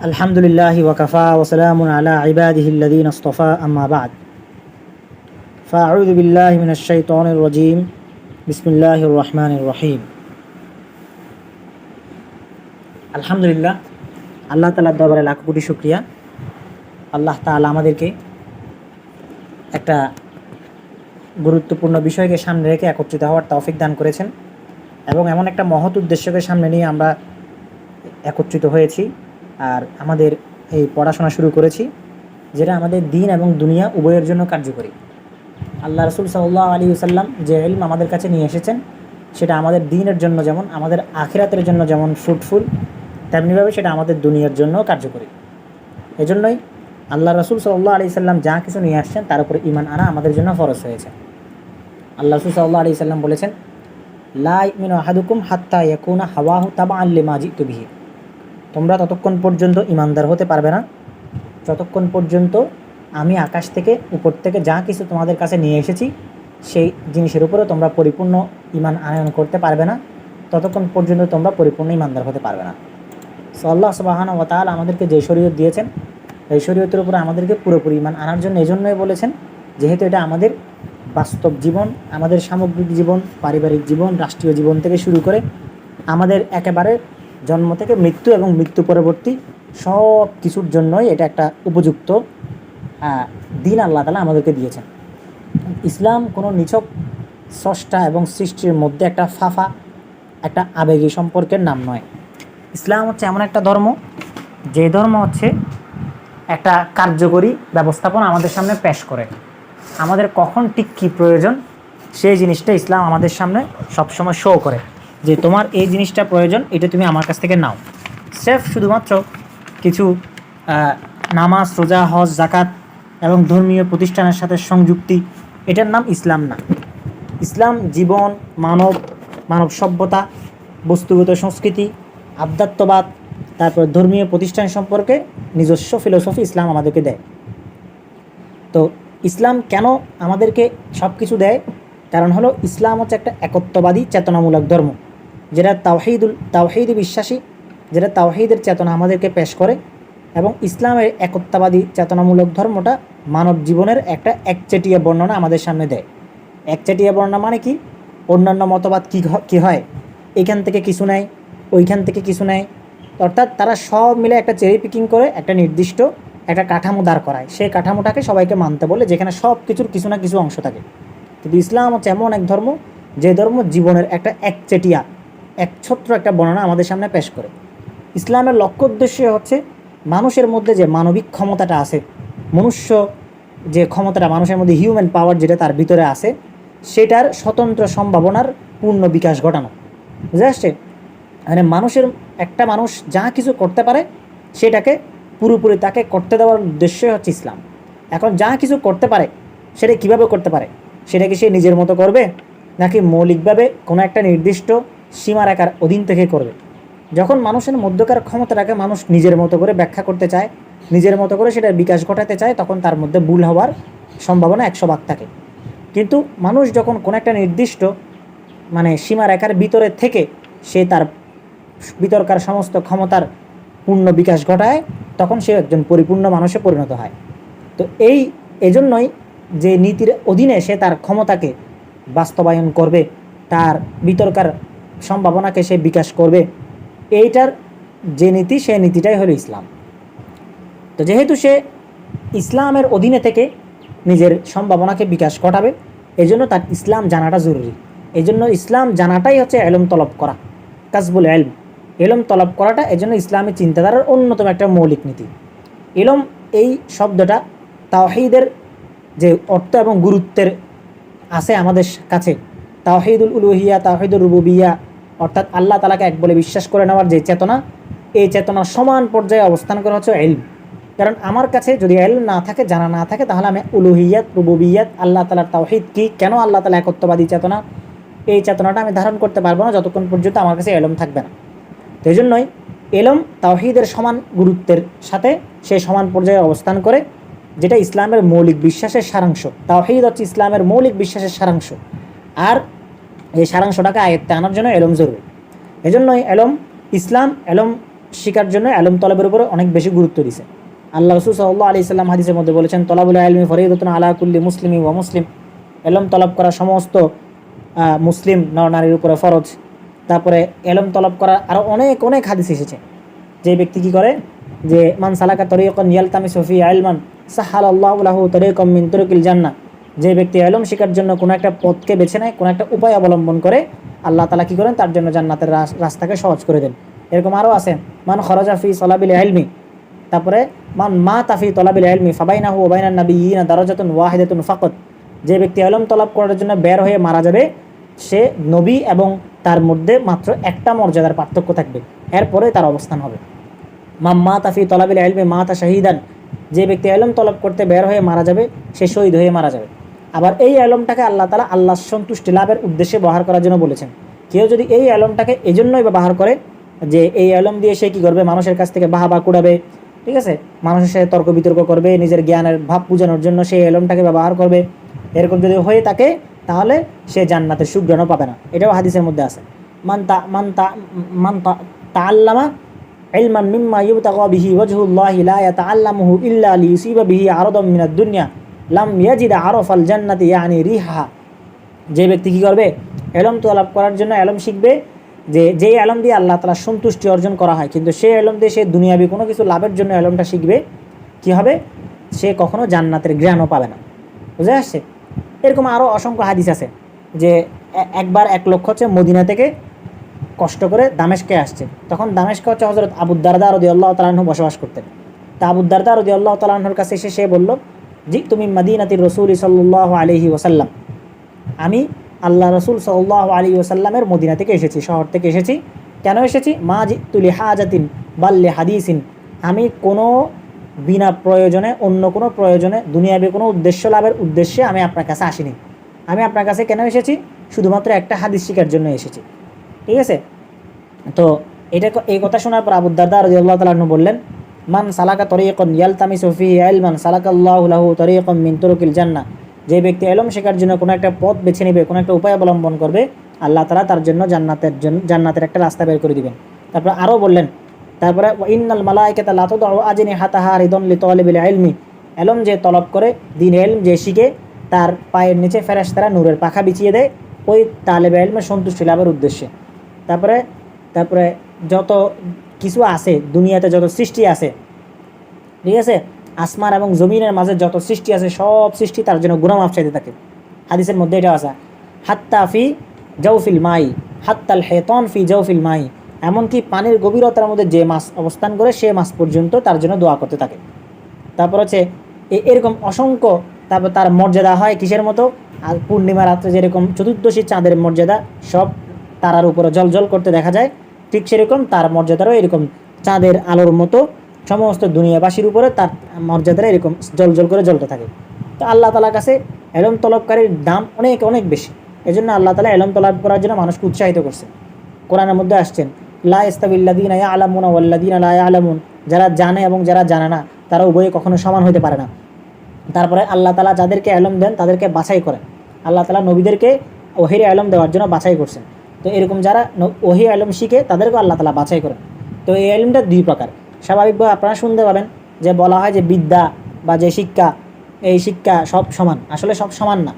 আলহামদুলিল্লাহি ওয়া কাফা ওয়া সালামুন আলা ইবাদিহিল্লাযীনা ইসতাফা আম্মা বা'দ ফাআউযু বিল্লাহি মিনাশ শাইতানির রাজীম বিসমিল্লাহির রহমানির রহিম। আলহামদুলিল্লাহ, আল্লাহ তাআলার দরবারে লাখ কোটি শুকরিয়া। আল্লাহ তাআলা আমাদেরকে একটা গুরুত্বপূর্ণ বিষয়কে সামনে রেখে একত্রিত হওয়ার তৌফিক দান করেছেন এবং এমন একটা মহৎ উদ্দেশ্যকে সামনে নিয়ে আমরা একত্রিত হয়েছি আর আমাদের এই পড়াশোনা শুরু করেছি, যেটা আমাদের দ্বীন এবং দুনিয়া উভয়ের জন্য কার্যকরী। আল্লাহ রাসূল সাল্লাল্লাহু আলাইহি ওয়াসাল্লাম যে ইলম আমাদের কাছে নিয়ে এসেছেন, সেটা আমাদের দ্বীনের জন্য যেমন, আমাদের আখিরাতের জন্য যেমন ফ্রুটফুল, তেমনিভাবে সেটা আমাদের দুনিয়ার জন্য কার্যকরী। এজন্যই আল্লাহ রাসূল সাল্লাল্লাহু আলাইহি ওয়াসাল্লাম যা কিছু নিয়ে আসছেন তার উপর ঈমান আনা আমাদের জন্য ফরজ হয়েছে। আল্লাহ রাসূল সাল্লাল্লাহু আলাইহি ওয়াসাল্লাম বলেছেন, লা ইউমিনু আহাদুকুম হাত্তা ইয়াকুনা হাওয়াহু তাবআন লিমা জিতু বিহি। তোমরা ততক্ষণ পর্যন্ত ঈমানদার হতে পারবে না যতক্ষণ পর্যন্ত আমি আকাশ থেকে উপর থেকে যা কিছু তোমাদের কাছে নিয়ে এসেছি সেই জিনিসের উপরে তোমরা পরিপূর্ণ ঈমান আনয়ন করতে পারবে না, ততক্ষণ পর্যন্ত তোমরা পরিপূর্ণ ঈমানদার হতে পারবে না। সো আল্লাহ সুবহানাহু ওয়া তাআলা আমাদেরকে যে শরীয়ত দিয়েছেন, এই শরীয়তের উপরে আমাদেরকে পুরোপুরি ঈমান আনার জন্য এজন্যই বলেছেন, যেহেতু এটা আমাদের বাস্তব জীবন, আমাদের সামগ্রিক জীবন, পারিবারিক জীবন, রাষ্ট্রীয় জীবন থেকে শুরু করে আমাদের একেবারে জন্ম থেকে মৃত্যু এবং মৃত্যু পরবর্তী সব কিছুর জন্যই এটা একটা উপযুক্ত দিন আল্লাহ তাআলা আমাদেরকে দিয়েছেন। ইসলাম কোনো নিছক স্রষ্টা এবং সৃষ্টির মধ্যে একটা ফাফা, একটা আবেগী সম্পর্কের নাম নয়। ইসলাম হচ্ছে এমন একটা ধর্ম, যে ধর্ম হচ্ছে একটা কার্যকরী ব্যবস্থাপনা আমাদের সামনে পেশ করে। আমাদের কখন ঠিক কী প্রয়োজন সেই জিনিসটা ইসলাম আমাদের সামনে সবসময় শো করে, যে তোমার এই জিনিসটা প্রয়োজন, এটা তুমি আমার কাছ থেকে নাও। সেফ শুধুমাত্র কিছু নামাজ, রোজা, হজ, যাকাত এবং ধর্মীয় প্রতিষ্ঠানের সাথে সংযুক্তি, এটার নাম ইসলাম না। ইসলাম জীবন, মানব সভ্যতা, বস্তুগত সংস্কৃতি, আধ্যাত্মবাদ, তারপর ধর্মীয় প্রতিষ্ঠান সম্পর্কে নিজস্ব ফিলোসফি ইসলাম আমাদেরকে দেয়। তো ইসলাম কেন আমাদেরকে সব কিছু দেয়? কারণ হলো ইসলাম হচ্ছে একটা একত্ববাদী চেতনামূলক ধর্ম, যেটা তাওহীদে বিশ্বাসী, যেটা তাওহীদের চেতনা আমাদেরকে পেশ করে। এবং ইসলামের একত্ববাদী চেতনামূলক ধর্মটা মানব জীবনের একটা একচেটিয়া বর্ণনা আমাদের সামনে দেয়। একচেটিয়া বর্ণনা মানে কি? অন্যান্য মতবাদ কী হয়, এইখান থেকে কিছু নেয়, ওইখান থেকে কিছু নেয়, অর্থাৎ তারা সব মিলে একটা চেরি পিকিং করে একটা নির্দিষ্ট একটা কাঠামো দাঁড় করায়। সেই কাঠামোটাকে সবাইকে মানতে বলে, যেখানে সব কিছুর কিছু না কিছু অংশ থাকে। কিন্তু ইসলাম হচ্ছে এমন এক ধর্ম, যে ধর্ম জীবনের একটা একচেটিয়া, একছত্র একটা বর্ণনা আমাদের সামনে পেশ করে। ইসলামের লক্ষ্য উদ্দেশ্য হচ্ছে মানুষের মধ্যে যে মানবিক ক্ষমতাটা আছে, মনুষ্য যে ক্ষমতাটা মানুষের মধ্যে, হিউম্যান পাওয়ার যেটা তার ভিতরে আছে, সেটার স্বতন্ত্র সম্ভাবনার পূর্ণ বিকাশ ঘটানো। বুঝে আসছে? মানে একটা মানুষ যা কিছু করতে পারে সেটাকে পুরোপুরি তাকে করতে দেওয়ার উদ্দেশ্যই হচ্ছে ইসলাম। এখন যা কিছু করতে পারে সেটা কীভাবে করতে পারে? সেটা কি সে নিজের মতো করবে, নাকি মৌলিকভাবে কোনো একটা নির্দিষ্ট সীমারেখার অধীন থেকে করবে? যখন মানুষের মধ্যকার ক্ষমতাটাকে মানুষ নিজের মতো করে ব্যাখ্যা করতে চায়, নিজের মতো করে সেটার বিকাশ ঘটাতে চায়, তখন তার মধ্যে ভুল হওয়ার সম্ভাবনা 100 ভাগ থাকে। কিন্তু মানুষ যখন কোনো একটা নির্দিষ্ট সীমারেখার ভিতরে থেকে সে তার ভিতরকার সমস্ত ক্ষমতার পূর্ণ বিকাশ ঘটায়, তখন সে একজন পরিপূর্ণ মানুষে পরিণত হয়। তো এজন্যই যে নীতির অধীনে সে তার ক্ষমতাকে বাস্তবায়ন করবে, তার ভিতরকার সম্ভাবনাকে সে বিকাশ করবে, এইটার যে নীতি, সেই নীতিটাই হলো ইসলাম। তো যেহেতু সে ইসলামের অধীনে থেকে নিজের সম্ভাবনাকে বিকাশ ঘটাবে, এজন্য তার ইসলাম জানাটা জরুরি। এজন্য ইসলাম জানাটাই হচ্ছে ইলম তলব করা, কাসবুল ইলম। ইলম তলব করাটা এজন্য ইসলামী চিন্তাধারার অন্যতম একটা মৌলিক নীতি। ইলম এই শব্দটা তাওহীদের যে অর্থ এবং গুরুত্বের আছে আমাদের কাছে, তাওহীদুল উলুহিয়া, তাওহীদুর রুবুবিয়া, অর্থাৎ আল্লাহ তাআলাকে এক বলে বিশ্বাস করে নেওয়ার যে চেতনা, এই চেতনার সমান পর্যায়ে অবস্থান করা হচ্ছে ইলম। কারণ আমার কাছে যদি ইলম না থাকে, জানা না থাকে, তাহলে আমি উলুহিয়াত, রুবুবিয়াত, আল্লাহ তাআলার তাওহীদ কি, কেন আল্লাহ তাআলা একত্ববাদী চেতনা, এই চেতনাটা আমি ধারণ করতে পারবো না যতক্ষণ পর্যন্ত আমার কাছে ইলম থাকবে না। তো এই জন্যই ইলম তাওহীদের সমান গুরুত্বের সাথে সে সমান পর্যায়ে অবস্থান করে, যেটা ইসলামের মৌলিক বিশ্বাসের সারাংশ। তাওহীদ হচ্ছে ইসলামের মৌলিক বিশ্বাসের সারাংশ, আর এই সারাংশটাকে আয়ত্তে আনার জন্য ইলম জরুরি। এজন্যই ইলম শিকার জন্য এলম তলবের উপরে অনেক বেশি গুরুত্ব দিয়েছে। আল্লাহ রাসূল সাল্লাল্লাহু আলাইহি সাল্লাম হাদিসের মধ্যে বলেছেন, তলাবুল ইলমি ফরিদাতুন আলা কুল্লি মুসলিমি ওয়া মুসলিম, এলম তলব করা সমস্ত মুসলিম নর-নারীর উপরে ফরজ। তারপরে এলম তলব করা আরও অনেক অনেক হাদিস এসেছে। যে ব্যক্তি কী করে, যে মান সালাকা তরিকান ইয়ালতামিসু ফি ইলমান সাহালাল্লাহু লাহু তরিকাম মিন তুরুকিল জান্নাহ, যে ব্যক্তি এলম শেখার জন্য কোনো একটা পথকে বেছে নেয়, কোনো একটা উপায় অবলম্বন করে, আল্লাহ তাআলা কী করেন, তার জন্য জান্নাতের রাস্তাকে সহজ করে দেন। এরকম আরও আছে, মান খরাজা ফি তলাবিল ইলমি, তারপরে মান মা তাফি তলাবিল ইলমি ফাবাইনাহু ওয়া বাইনান নাবিয়্যিনা দারাজাতুন ওয়াহিদাতুন ফাকাত, যে ব্যক্তি ইলম তলব করার জন্য বের হয়ে মারা যাবে, সে নবী এবং তার মধ্যে মাত্র একটা মর্যাদার পার্থক্য থাকবে, এরপরে তার অবস্থান হবে। মা তাফি তলাবিল ইলমি মাতা শাহিদান, যে ব্যক্তি ইলম তলব করতে বের হয়ে মারা যাবে, সে শহীদ হয়ে মারা যাবে। আবার এই ইলমটাকে আল্লাহ তাআলা আল্লাহর সন্তুষ্টি লাভের উদ্দেশ্যে ব্যবহার করার জন্য বলেছেন। কেউ যদি এই ইলমটাকে এজন্যই ব্যবহার করে যে এই ইলম দিয়ে সে কী করবে, মানুষের কাছ থেকে বাহবা কুড়াবে, ঠিক আছে, মানুষের সাথে তর্ক বিতর্ক করবে, নিজের জ্ঞানের ভাব বোঝানোর জন্য সেই ইলমটাকে ব্যবহার করবে, এরকম যদি হয়ে থাকে তাহলে সে জান্নাতের সুগ্রাণও পাবে না। এটাও হাদিসের মধ্যে আছে, মান তাআল্লামা ইলমান মিম্মা ইবতাগা বিহি ওয়াজহুল্লাহি লা ইয়াতাআল্লামুহু ইল্লা লিইউসিবা বিহি আরাদাম মিনাদ দুনিয়া লাম ইয়াজিদ আরাফাল জান্নাতি ইয়ানি রিহা, যে ব্যক্তি কী করবে, ইলম তলব করার জন্য ইলম শিখবে, যে ইলম দিয়ে আল্লাহ তাআলার সন্তুষ্টি অর্জন করা হয়, কিন্তু সেই ইলম দিয়ে সে দুনিয়াবি কোনো কিছু লাভের জন্য ইলমটা শিখবে, কী হবে, সে কখনো জান্নাতের জ্ঞানও পাবে না। বুঝে আসছে? এরকম আরও অসংখ্য হাদিস আছে যে একবার এক লোক হচ্ছে মদিনা থেকে কষ্ট করে দামেস্কে আসছে। তখন দামেস্কে হচ্ছে হযরত আবু দারদা রাদিয়াল্লাহু তাআলা আনহু বসবাস করতেন। তা আবু দারদা রাদিয়াল্লাহু তাআলা আনহুর কাছে এসে সে বলল, জি তুমি মাদিনাতির রাসূল সাল্লাল্লাহু আলাইহি ওয়াসাল্লাম, আমি আল্লাহ রাসূল সাল্লাল্লাহু আলাইহি ওয়াসাল্লামের মদিনা থেকে এসেছি, শহর থেকে এসেছি। কেন এসেছি? মা জিতু লিহাজাতিন বাল লিহাদিসিন, আমি কোনো বিনা প্রয়োজনে, অন্য কোনো প্রয়োজনে, দুনিয়াবি কোনো উদ্দেশ্য লাভের উদ্দেশ্যে আমি আপনার কাছে আসিনি। আমি আপনার কাছে কেন এসেছি? শুধুমাত্র একটা হাদিস শিখার জন্য এসেছি। ঠিক আছে? তো এই কথা শোনার পর আবু দারদা রাদিয়াল্লাহু তাআলা আনহু বললেন, মান সালাকা তরিকান ইয়ালতামিসু ফিহি ইলমান সালাকাল্লাহু লাহু তরিকাম মিন তুরুকিল জান্নাহ, যে ব্যক্তি ইলম শেখার জন্য কোনো একটা পথ বেছে নেবে, কোনো একটা উপায় অবলম্বন করবে, আল্লাহ তাআলা তার জন্য জান্নাতের একটা রাস্তা বের করে দিবেন। তারপর আরও বললেন, তারপরে ইন্নাল মালাইকাতা লা তুদউ আজনিহাতাহা রিদান লিতালিবিল ইলমি, ইলম যে তলব করে, দ্বীন ইলম যে শিখে, তার পায়ের নিচে ফেরেশতারা নূরের পাখা বিছিয়ে দেয় ওই তালেবে ইলমের সন্তুষ্টি লাভের উদ্দেশ্যে। তারপরে যত কিছু আছে দুনিয়াতে, যত সৃষ্টি আছে, ঠিক আছে, আসমান এবং জমিনের মাঝে যত সৃষ্টি আছে, সব সৃষ্টি তার জন্য গুনামাফ চাইতে থাকে। হাদিসের মধ্যে এটা আছে, হাত্তা ফি জাওফিল মাই হাত্তাল হেতন ফি জাওফিল মাই, এমনকি পানির গভীরতার মধ্যে যে মাছ অবস্থান করে সে মাছ পর্যন্ত তার জন্য দোয়া করতে থাকে। তারপর হচ্ছে এরকম অসংখ্য, তারপর তার মর্যাদা হয় কিসের মতো, আর পূর্ণিমা রাত্রে যেরকম চতুর্দশী চাঁদের মর্যাদা সব তারার উপরে জলজল করতে দেখা যায়, ঠিক সেরকম তার মর্যাদারও এরকম চাঁদের আলোর মতো সমস্ত দুনিয়াবাসীর উপরে তার মর্যাদাটা এরকম জলজল করে জ্বলতে থাকে। তো আল্লাহ তাআলার কাছে ইলম তলবকারীর দাম অনেক অনেক বেশি। এজন্য আল্লাহ তাআলা ইলম তলব করার জন্য মানুষকে উৎসাহিত করছে। কোরআনের মধ্যে আসছেন, লা ইস্তাবিল্লাযীনা ইয়ালামুনা ওয়াল্লাযীনা লা ইয়ালামুন, যারা জানে এবং যারা জানে না তারা উভয়ে কখনো সমান হতে পারে না। তারপরে আল্লাহ তাআলা যাদেরকে ইলম দেন তাদেরকে বাছাই করেন। আল্লাহ তাআলা নবীদেরকে ওহীর ইলম দেওয়ার জন্য বাছাই করছেন। তো এরকম যারা ওহী ইলম শিখে তাদেরকেও আল্লাহ তাআলা বাছাই করেন। তো এই ইলমটা দুই প্রকার। স্বাভাবিকভাবে আপনারা শুনতে পাবেন যে বলা হয় যে বিদ্যা বা যে শিক্ষা, এই শিক্ষা সব সমান। আসলে সব সমান না।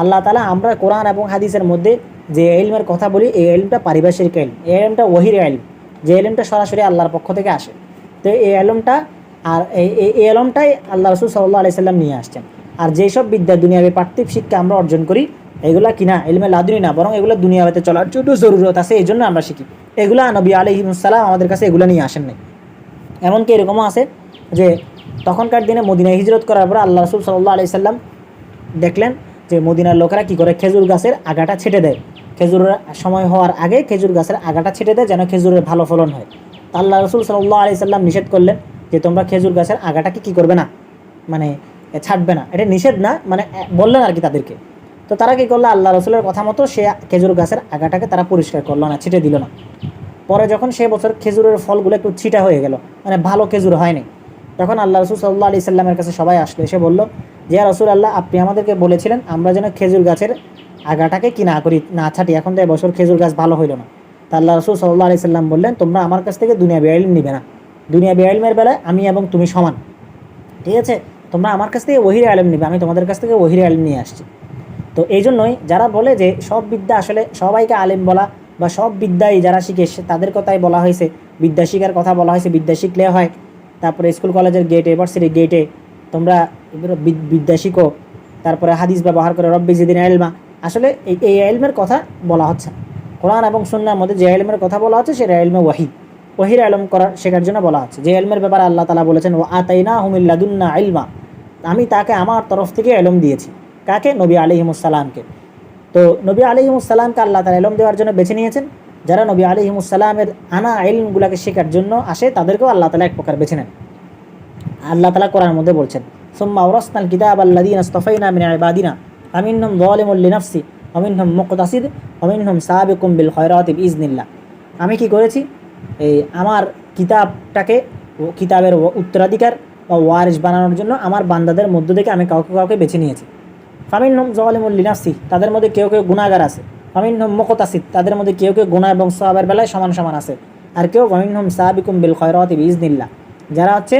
আল্লাহ তাআলা আমরা কোরআন এবং হাদিসের মধ্যে যে ইলমের কথা বলি, এই ইলমটা পারিভাষিক ইলম, এই ইলমটা ওহীর ইলম, যে ইলমটা সরাসরি আল্লাহর পক্ষ থেকে আসে। তো এই ইলমটা আর এই ইলমটাই আল্লাহ রাসূল সাল্লাল্লাহু আলাইহি সাল্লাম নিয়ে আসছেন। আর যেসব বিদ্যা দুনিয়াবী পার্থিব শিক্ষা আমরা অর্জন করি, এগুলা কিনা ইলমে লাদুনি না, বরং এগুলো দুনিয়াতে চলার জন্য জরুরত আছে, এই জন্য আমরা শিখি। এগুলা নবী আলাইহিস সালাম আমাদের কাছে এগুলো নিয়ে আসেন নাই। এমনকি এরকমও আছে যে তখনকার দিনে মদিনায় হিজরত করার পর আল্লাহ রাসূল সাল্লাল্লাহু আলাইহি সাল্লাম দেখলেন যে মদিনার লোকেরা কী করে, খেজুর গাছের আগাটা ছেটে দেয়। খেজুরের সময় হওয়ার আগে খেজুর গাছের আগাটা ছেটে দেয় যেন খেজুরের ভালো ফলন হয়। আল্লাহ রাসূল সাল্লাল্লাহু আলাইহি সাল্লাম নিষেধ করলেন যে তোমরা খেজুর গাছের আগাটাকে কী করবে না, মানে ছাড়বে না। এটা নিষেধ না, মানে বললেন আর কি তাদেরকে। তো তারা কী করলো, আল্লাহ রাসূলের কথা মতো সে খেজুর গাছের আগাটাকে তারা পরিষ্কার করলো না, ছিটে দিল না। পরে যখন সে বছর খেজুরের ফলগুলো একটু ছিটা হয়ে গেল, মানে ভালো খেজুর হয়নি, তখন আল্লাহ রাসূল সাল্লাল্লাহু আলাইহি সাল্লামের কাছে সবাই আসলো, এসে বলল যে ইয়া রাসূলুল্লাহ, আপনি আমাদেরকে বলেছিলেন আমরা যেন খেজুর গাছের আগাটাকে কি না করি, না ছাটি, এখন তো এবছর খেজুর গাছ ভালো হইল না। তা আল্লাহ রাসূল সাল্লাল্লাহু আলাইহি সাল্লাম বললেন, তোমরা আমার কাছ থেকে দুনিয়াবি ইলম নিবে না, দুনিয়াবি ইলমের বেলায় আমি এবং তুমি সমান, ঠিক আছে? তোমরা আমার কাছ থেকে ওহির ইলম নিবে, আমি তোমাদের কাছ থেকে ওহির ইলম নিয়ে আসছি। তো এই জন্যই যারা বলে যে সব বিদ্যা, আসলে সবাইকে আলেম বলা বা সব বিদ্যাই যারা শিখে তাদের কথাই বলা হয়েছে, বিদ্যা শিখার কথা বলা হয়েছে, বিদ্যা শিখলে হয়, তারপরে স্কুল কলেজের গেটে, ইউনিভার্সিটির গেটে তোমরা বিদ্যা শিখো, তারপরে হাদিস ব্যবহার করে রব্বি জিদিন ইলমা। আসলে এই ইলমের কথা বলা হচ্ছে না। কোরআন এবং সুন্নাহর মধ্যে যে ইলমের কথা বলা হচ্ছে সেটা ইলমে ওহির ইলম করার শেখার জন্য বলা হচ্ছে। যে ইলমের ব্যাপারে আল্লাহ তাআলা বলেছেন, ওয়া আতাইনাহুম মিন লাদুন্না ইলমা, আমি তাকে আমার তরফ থেকে ইলম দিয়েছি। কাকে? নবী আলাইহিমুস সালামকে। তো নবী আলাইহিমুস সালামকে আল্লাহ তাআলা ইলম দেওয়ার জন্য বেছে নিয়েছেন। যারা নবী আলাইহিমুস সালামের আনা ইলমগুলোকে শেখার জন্য আসে তাদেরকেও আল্লাহ তাআলা এক প্রকার বেছে নেন। আল্লাহ তাআলা কোরআনের মধ্যে বলছেন, সুম্মা আওরাসনাল কিতাবাল্লাযীনা ইসতাফাইনা মিন ইবাদিনা ফামিনহুম যালিমুল লিনাফসি ওয়া মিনহুম মুকতাসিদ ওয়া মিনহুম সাবিকুম বিল খায়রাতি বিইজনিল্লাহ। আমি কি করেছি? এই আমার কিতাবটাকে, কিতাবের উত্তরাধিকার বা ওয়ারিস বানানোর জন্য আমার বান্দাদের মধ্য থেকে আমি কাউকে কাউকে বেছে নিয়েছি। ফামিনহুম যালিমুল লিনাফসি, তাদের মধ্যে কেউ কেউ গুনাহগার আছে। ফামিনহুম মুকতাসিদ, তাদের মধ্যে কেউ কেউ গুনাহ এবং সওয়াবের বেলায় সমান সমান আছে। আর কেউ ফামিনহুম সাবিকুম বিল খায়রাতি বিইজনিল্লাহ, যারা হচ্ছে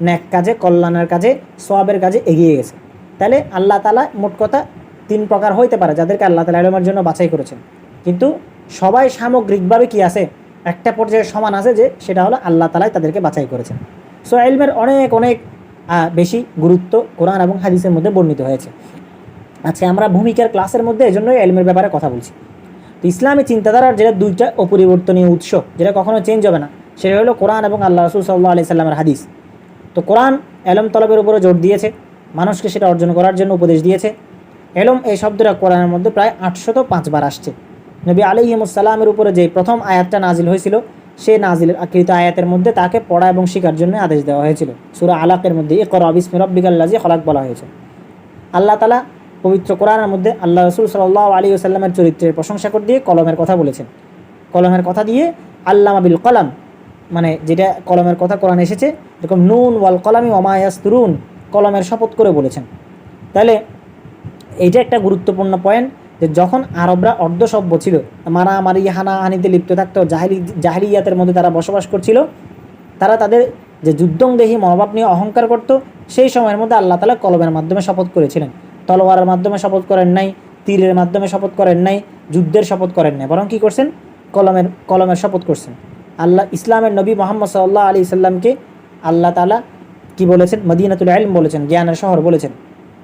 নেক কাজে, কল্যাণের কাজে, সওয়াবের কাজে এগিয়ে গেছে। তাহলে আল্লাহ তাআলা মোট কথা 3 প্রকার হইতে পারে যাদেরকে আল্লাহ তাআলা ইলমের জন্য বাছাই করেছেন, কিন্তু সবাই সামগ্রিকভাবে কি আছে? একটা পর্যায়ে সমান আছে, যে সেটা হলো আল্লাহ তাআলাই তাদেরকে বাছাই করেছেন। সো ইলমের অনেক অনেক বেশি গুরুত্ব কোরআন এবং হাদিসের মধ্যে বর্ণিত হয়েছে। আচ্ছা, আমরা ভূমিকার ক্লাসের মধ্যে এজন্যই ইলমের ব্যাপারে কথা বলছি। তো ইসলামী চিন্তাধারার যেটা 2টা অপরিবর্তনীয় উৎস, যেটা কখনো চেঞ্জ হবে না, সেটা হলো কোরআন এবং আল্লাহ রাসূল সাল্লাল্লাহু আলাইহি সাল্লামের হাদিস। তো কোরআন ইলম তলবের উপরে জোর দিয়েছে, মানুষকে সেটা অর্জন করার জন্য উপদেশ দিয়েছে। ইলম এই শব্দটা কোরআনের মধ্যে প্রায় 805 বার আসছে। নবী আলাইহিমুস সালামের উপরে যে প্রথম আয়াতটা নাজিল হয়েছিল, সেই নাজিলের আকৃত আয়াতের মধ্যে তাকে পড়া এবং শেখার জন্য আদেশ দেওয়া হয়েছিল। সূরা আলাকের মধ্যে ইকরা বিসমি রাব্বিকাল্লাযী খলাক বলা হয়েছে। আল্লাহ তাআলা পবিত্র কোরআনের মধ্যে আল্লাহ রাসূল সাল্লাল্লাহু আলাইহি ওয়াসাল্লামের চরিত্রের প্রশংসা করে দিয়ে কলমের কথা বলেছেন। কলমের কথা দিয়ে আল্লামা বিল কলাম, মানে যেটা কলমের কথা কোরআন এসেছে, এরকম নুন ওয়াল কলামি ওয়া মা ইয়াসতুরুন, কলমের শপথ করে বলেছেন। তাহলে এইটা একটা গুরুত্বপূর্ণ পয়েন্ট, যে যখন আরবরা অর্ধসভ্য ছিল, মারামারি হানাহানিতে লিপ্ত থাকতো, জাহিলিয়াতের মধ্যে তারা বসবাস করছিল, তারা তাদের যে যুদ্ধংদেহী মনোভাব নিয়ে অহংকার করত, সেই সময়ের মধ্যে আল্লাহ তাআলা কলমের মাধ্যমে শপথ করেছিলেন। তলোয়ারের মাধ্যমে শপথ করেন নাই, তীরের মাধ্যমে শপথ করেন নাই, যুদ্ধের শপথ করেন নাই, বরং কী করছেন? কলমের শপথ করছেন। আল্লাহ ইসলামের নবী মুহাম্মদ সাল্লাল্লাহু আলাইহি সাল্লামকে আল্লাহ তাআলা কি বলেছেন? মদিনাতুল ইলম বলেছেন, জ্ঞানের শহর বলেছেন।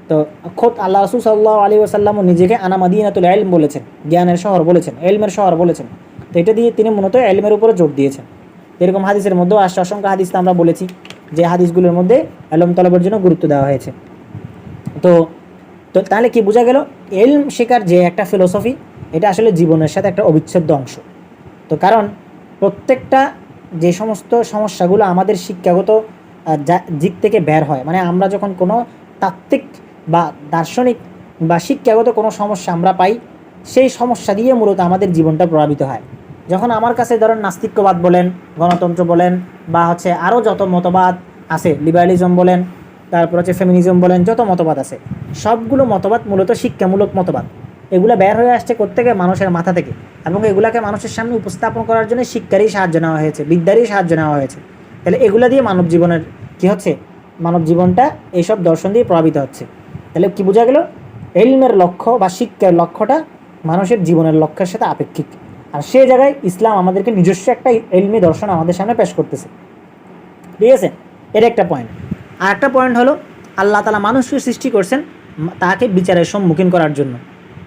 তো খোদ আল্লাহ রাসূল সাল্লাল্লাহু আলাইহি ওয়াসাল্লামও নিজেকে আনা মদিনাতুল ইলম বলেছেন, জ্ঞানের শহর বলেছেন, ইলমের শহর বলেছেন। তো এটা দিয়ে তিনি মূলত ইলমের উপরে জোর দিয়েছেন। এরকম হাদিসের মধ্যেও আসছে, অসংখ্য হাদিস আমরা বলেছি, যে হাদিসগুলোর মধ্যে ইলম তলবের জন্য গুরুত্ব দেওয়া হয়েছে। তো তো তাহলে কি বোঝা গেল? ইলম শেখার যে একটা ফিলোসফি, এটা আসলে জীবনের সাথে একটা অবিচ্ছেদ্য অংশ। তো কারণ প্রত্যেকটা যে সমস্ত সমস্যাগুলো আমাদের শিক্ষাগত দিক থেকে বের হয়, মানে আমরা যখন কোনো তাত্ত্বিক বা দার্শনিক বা শিক্ষাগত কোনো সমস্যা আমরা পাই, সেই সমস্যা দিয়ে মূলত আমাদের জীবনটা প্রভাবিত হয়। যখন আমার কাছে ধরেন নাস্তিক্যবাদ বলেন, গণতন্ত্র বলেন, বা হচ্ছে আরও যত মতবাদ আছে, লিবারালিজম বলেন, তারপর হচ্ছে ফেমিনিজম বলেন, যত মতবাদ আছে, সবগুলো মতবাদ মূলত শিক্ষামূলক মতবাদ। এগুলো বের হয়ে আসছে কোত্থেকে? মানুষের মাথা থেকে। এবং এগুলাকে মানুষের সামনে উপস্থাপন করার জন্য শিক্ষারই সাহায্য নেওয়া হয়েছে, বিদ্যারই সাহায্য নেওয়া হয়েছে। তাহলে এগুলো দিয়ে মানব জীবনের কী হচ্ছে? মানব জীবনটা এইসব দর্শন দিয়ে প্রভাবিত হচ্ছে। তাহলে কি বোঝা গেল? ইলমের লক্ষ্য বা শিক্ষার লক্ষ্যটা মানুষের জীবনের লক্ষ্যের সাথে আপেক্ষিক। আর সেই জায়গায় ইসলাম আমাদেরকে নিজস্ব একটা ইলমি দর্শন আমাদের সামনে পেশ করতেছে। ঠিক আছে, এর একটা পয়েন্ট। আর একটা পয়েন্ট হলো, আল্লাহ তাআলা মানুষকে সৃষ্টি করছেন তাকে বিচারের সম্মুখীন করার জন্য,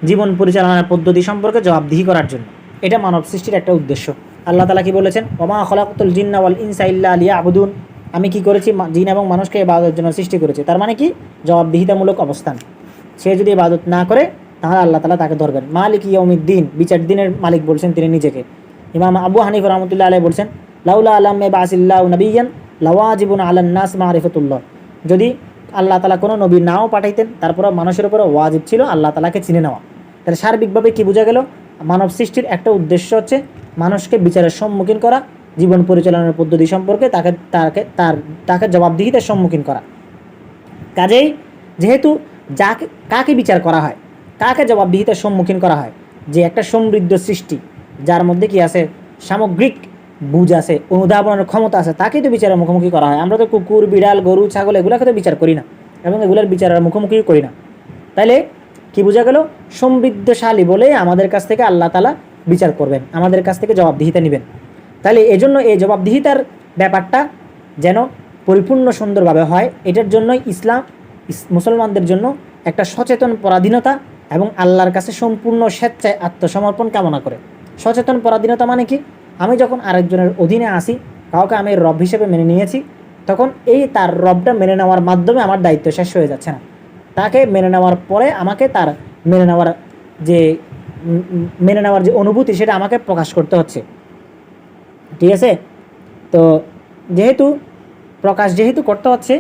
জীবন পরিচালনার পদ্ধতি সম্পর্কে জবাবদিহি করার জন্য। এটা মানব সৃষ্টির একটা উদ্দেশ্য। আল্লাহ তাআলা কি বলেছেন? ওমা খলাকতুল জিন্না ওয়াল ইনসা ইল্লা লিয়াবুদুন, আমি কি করেছি? জিন এবং মানুষকে ইবাদতের জন্য সৃষ্টি করেছি। তার মানে কি? জবাবদিহিতামূলক অবস্থান। সে যদি ইবাদত না করে তাহলে আল্লাহ তাআলা তাকে ধরবেন। মালিক ইয়াউমিদ্দিন, বিচার দিনের মালিক বলছেন তিনি নিজেকে। ইমাম আবু হানিফা রাহমাতুল্লাহ আলাইহি বলছেন, লাউলা আলাম বাসিল্লাহু নাবিয়ান লাওয়াজিবুন আলান নাস মারিফাতুল্লাহ, যদি আল্লাহ তাআলা কোনো নবী নাও পাঠাইতেন, তারপর মানুষের উপরে ওয়াজিব ছিল আল্লাহ তাআলাকে চিনে নেওয়া। তাহলে সার্বিকভাবে কি বোঝা গেল? মানব সৃষ্টির একটা উদ্দেশ্য হচ্ছে মানুষকে বিচারের সম্মুখীন করা, জীবন পরিচালনার পদ্ধতি সম্পর্কে তাকে জবাবদিহিতার সম্মুখীন করা। কাজেই যেহেতু কাকে বিচার করা হয়, কাকে জবাবদিহিতার সম্মুখীন করা হয়, যে একটা সমৃদ্ধ সৃষ্টি যার মধ্যে কি আছে? সামগ্রিক বুঝ আছে, অনুধাবনের ক্ষমতা আছে, তাকেই তো বিচারের মুখোমুখি করা হয়। আমরা তো কুকুর, বিড়াল, গরু, ছাগল এগুলোকে তো বিচার করি না এবং এগুলোর বিচারের মুখোমুখিও করি না। তাইলে কি বোঝা গেল? সমৃদ্ধশালী বলে আমাদের কাছ থেকে আল্লাহ তাআলা বিচার করবেন, আমাদের কাছ থেকে জবাবদিহিতা নেবেন। তাহলে এজন্য এই জবাবদিহিতার ব্যাপারটা যেন পরিপূর্ণ সুন্দরভাবে হয়, এটার জন্যই ইসলাম মুসলমানদের জন্য একটা সচেতন পরাধীনতা এবং আল্লাহর কাছে সম্পূর্ণ স্বেচ্ছায় আত্মসমর্পণ কামনা করে। সচেতন পরাধীনতা মানে কি? আমি যখন আরেকজনের অধীনে আসি, কাউকে আমি রব হিসেবে মেনে নিয়েছি, তখন এই তার রবটা মেনে নেওয়ার মাধ্যমে আমার দায়িত্ব শেষ হয়ে যাচ্ছে না। তাকে মেনে নেওয়ার পরে আমাকে তার মেনে নেওয়ার যে অনুভূতি সেটা আমাকে প্রকাশ করতে হচ্ছে। ঠিক আছে? তো যেহেতু করতে হচ্ছে,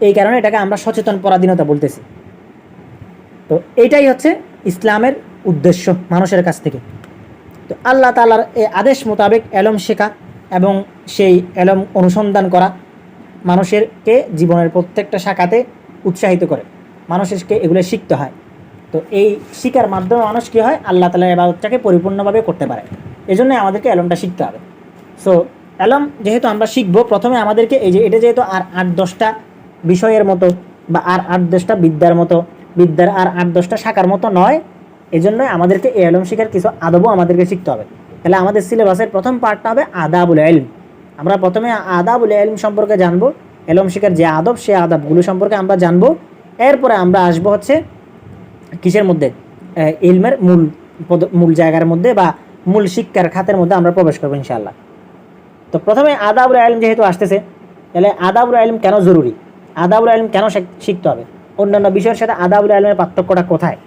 এই কারণে এটাকে আমরা সচেতন পরাধীনতা বলতেছি। তো এইটাই হচ্ছে ইসলামের উদ্দেশ্য মানুষের কাছ থেকে। তো আল্লাহ তাআলার এই আদেশ মোতাবেক এলম শেখা এবং সেই এলম অনুসন্ধান করা মানুষেরকে জীবনের প্রত্যেকটা শাখাতে উৎসাহিত করে, মানুষকে এগুলো শিখতে হয়। তো এই শিকার মাধ্যমে মানুষ কী হয়? আল্লাহ তাআলার ইবাদতটাকে পরিপূর্ণভাবে করতে পারে। এজন্য আমাদেরকে এলমটা শিখতে হবে। সো এলম যেহেতু আমরা শিখবো, প্রথমে আমাদেরকে এটা যেহেতু আর 8-10টা বিষয়ের মতো বা আর 8-10টা বিদ্যার আর 8-10টা শাখার মতো নয়, এজন্যই আমাদেরকে এই এলম শিখার কিছু আদবও আমাদেরকে শিখতে হবে। তাহলে আমাদের সিলেবাসের প্রথম পার্টটা হবে আদাবুল ইলম। আমরা প্রথমে আদাবুল ইলম সম্পর্কে জানবো, এলম শিখার যে আদব, সেই আদবগুলো সম্পর্কে আমরা জানবো। এরপরে আমরা আসবো হচ্ছে কিসের মধ্যে? ইলমের মূল জায়গার মধ্যে বা মূল শিক্ষার খাতের মধ্যে আমরা প্রবেশ করবো ইনশাআল্লাহ। তো প্রথমে আদাবুল ইলম যেহেতু আসতেছে, তাহলে আদাবুল ইলম কেন জরুরি, আদাবুল ইলম কেন শিখতে হবে, অন্যান্য বিষয়ের সাথে আদাবুল ইলমের পার্থক্যটা কোথায়,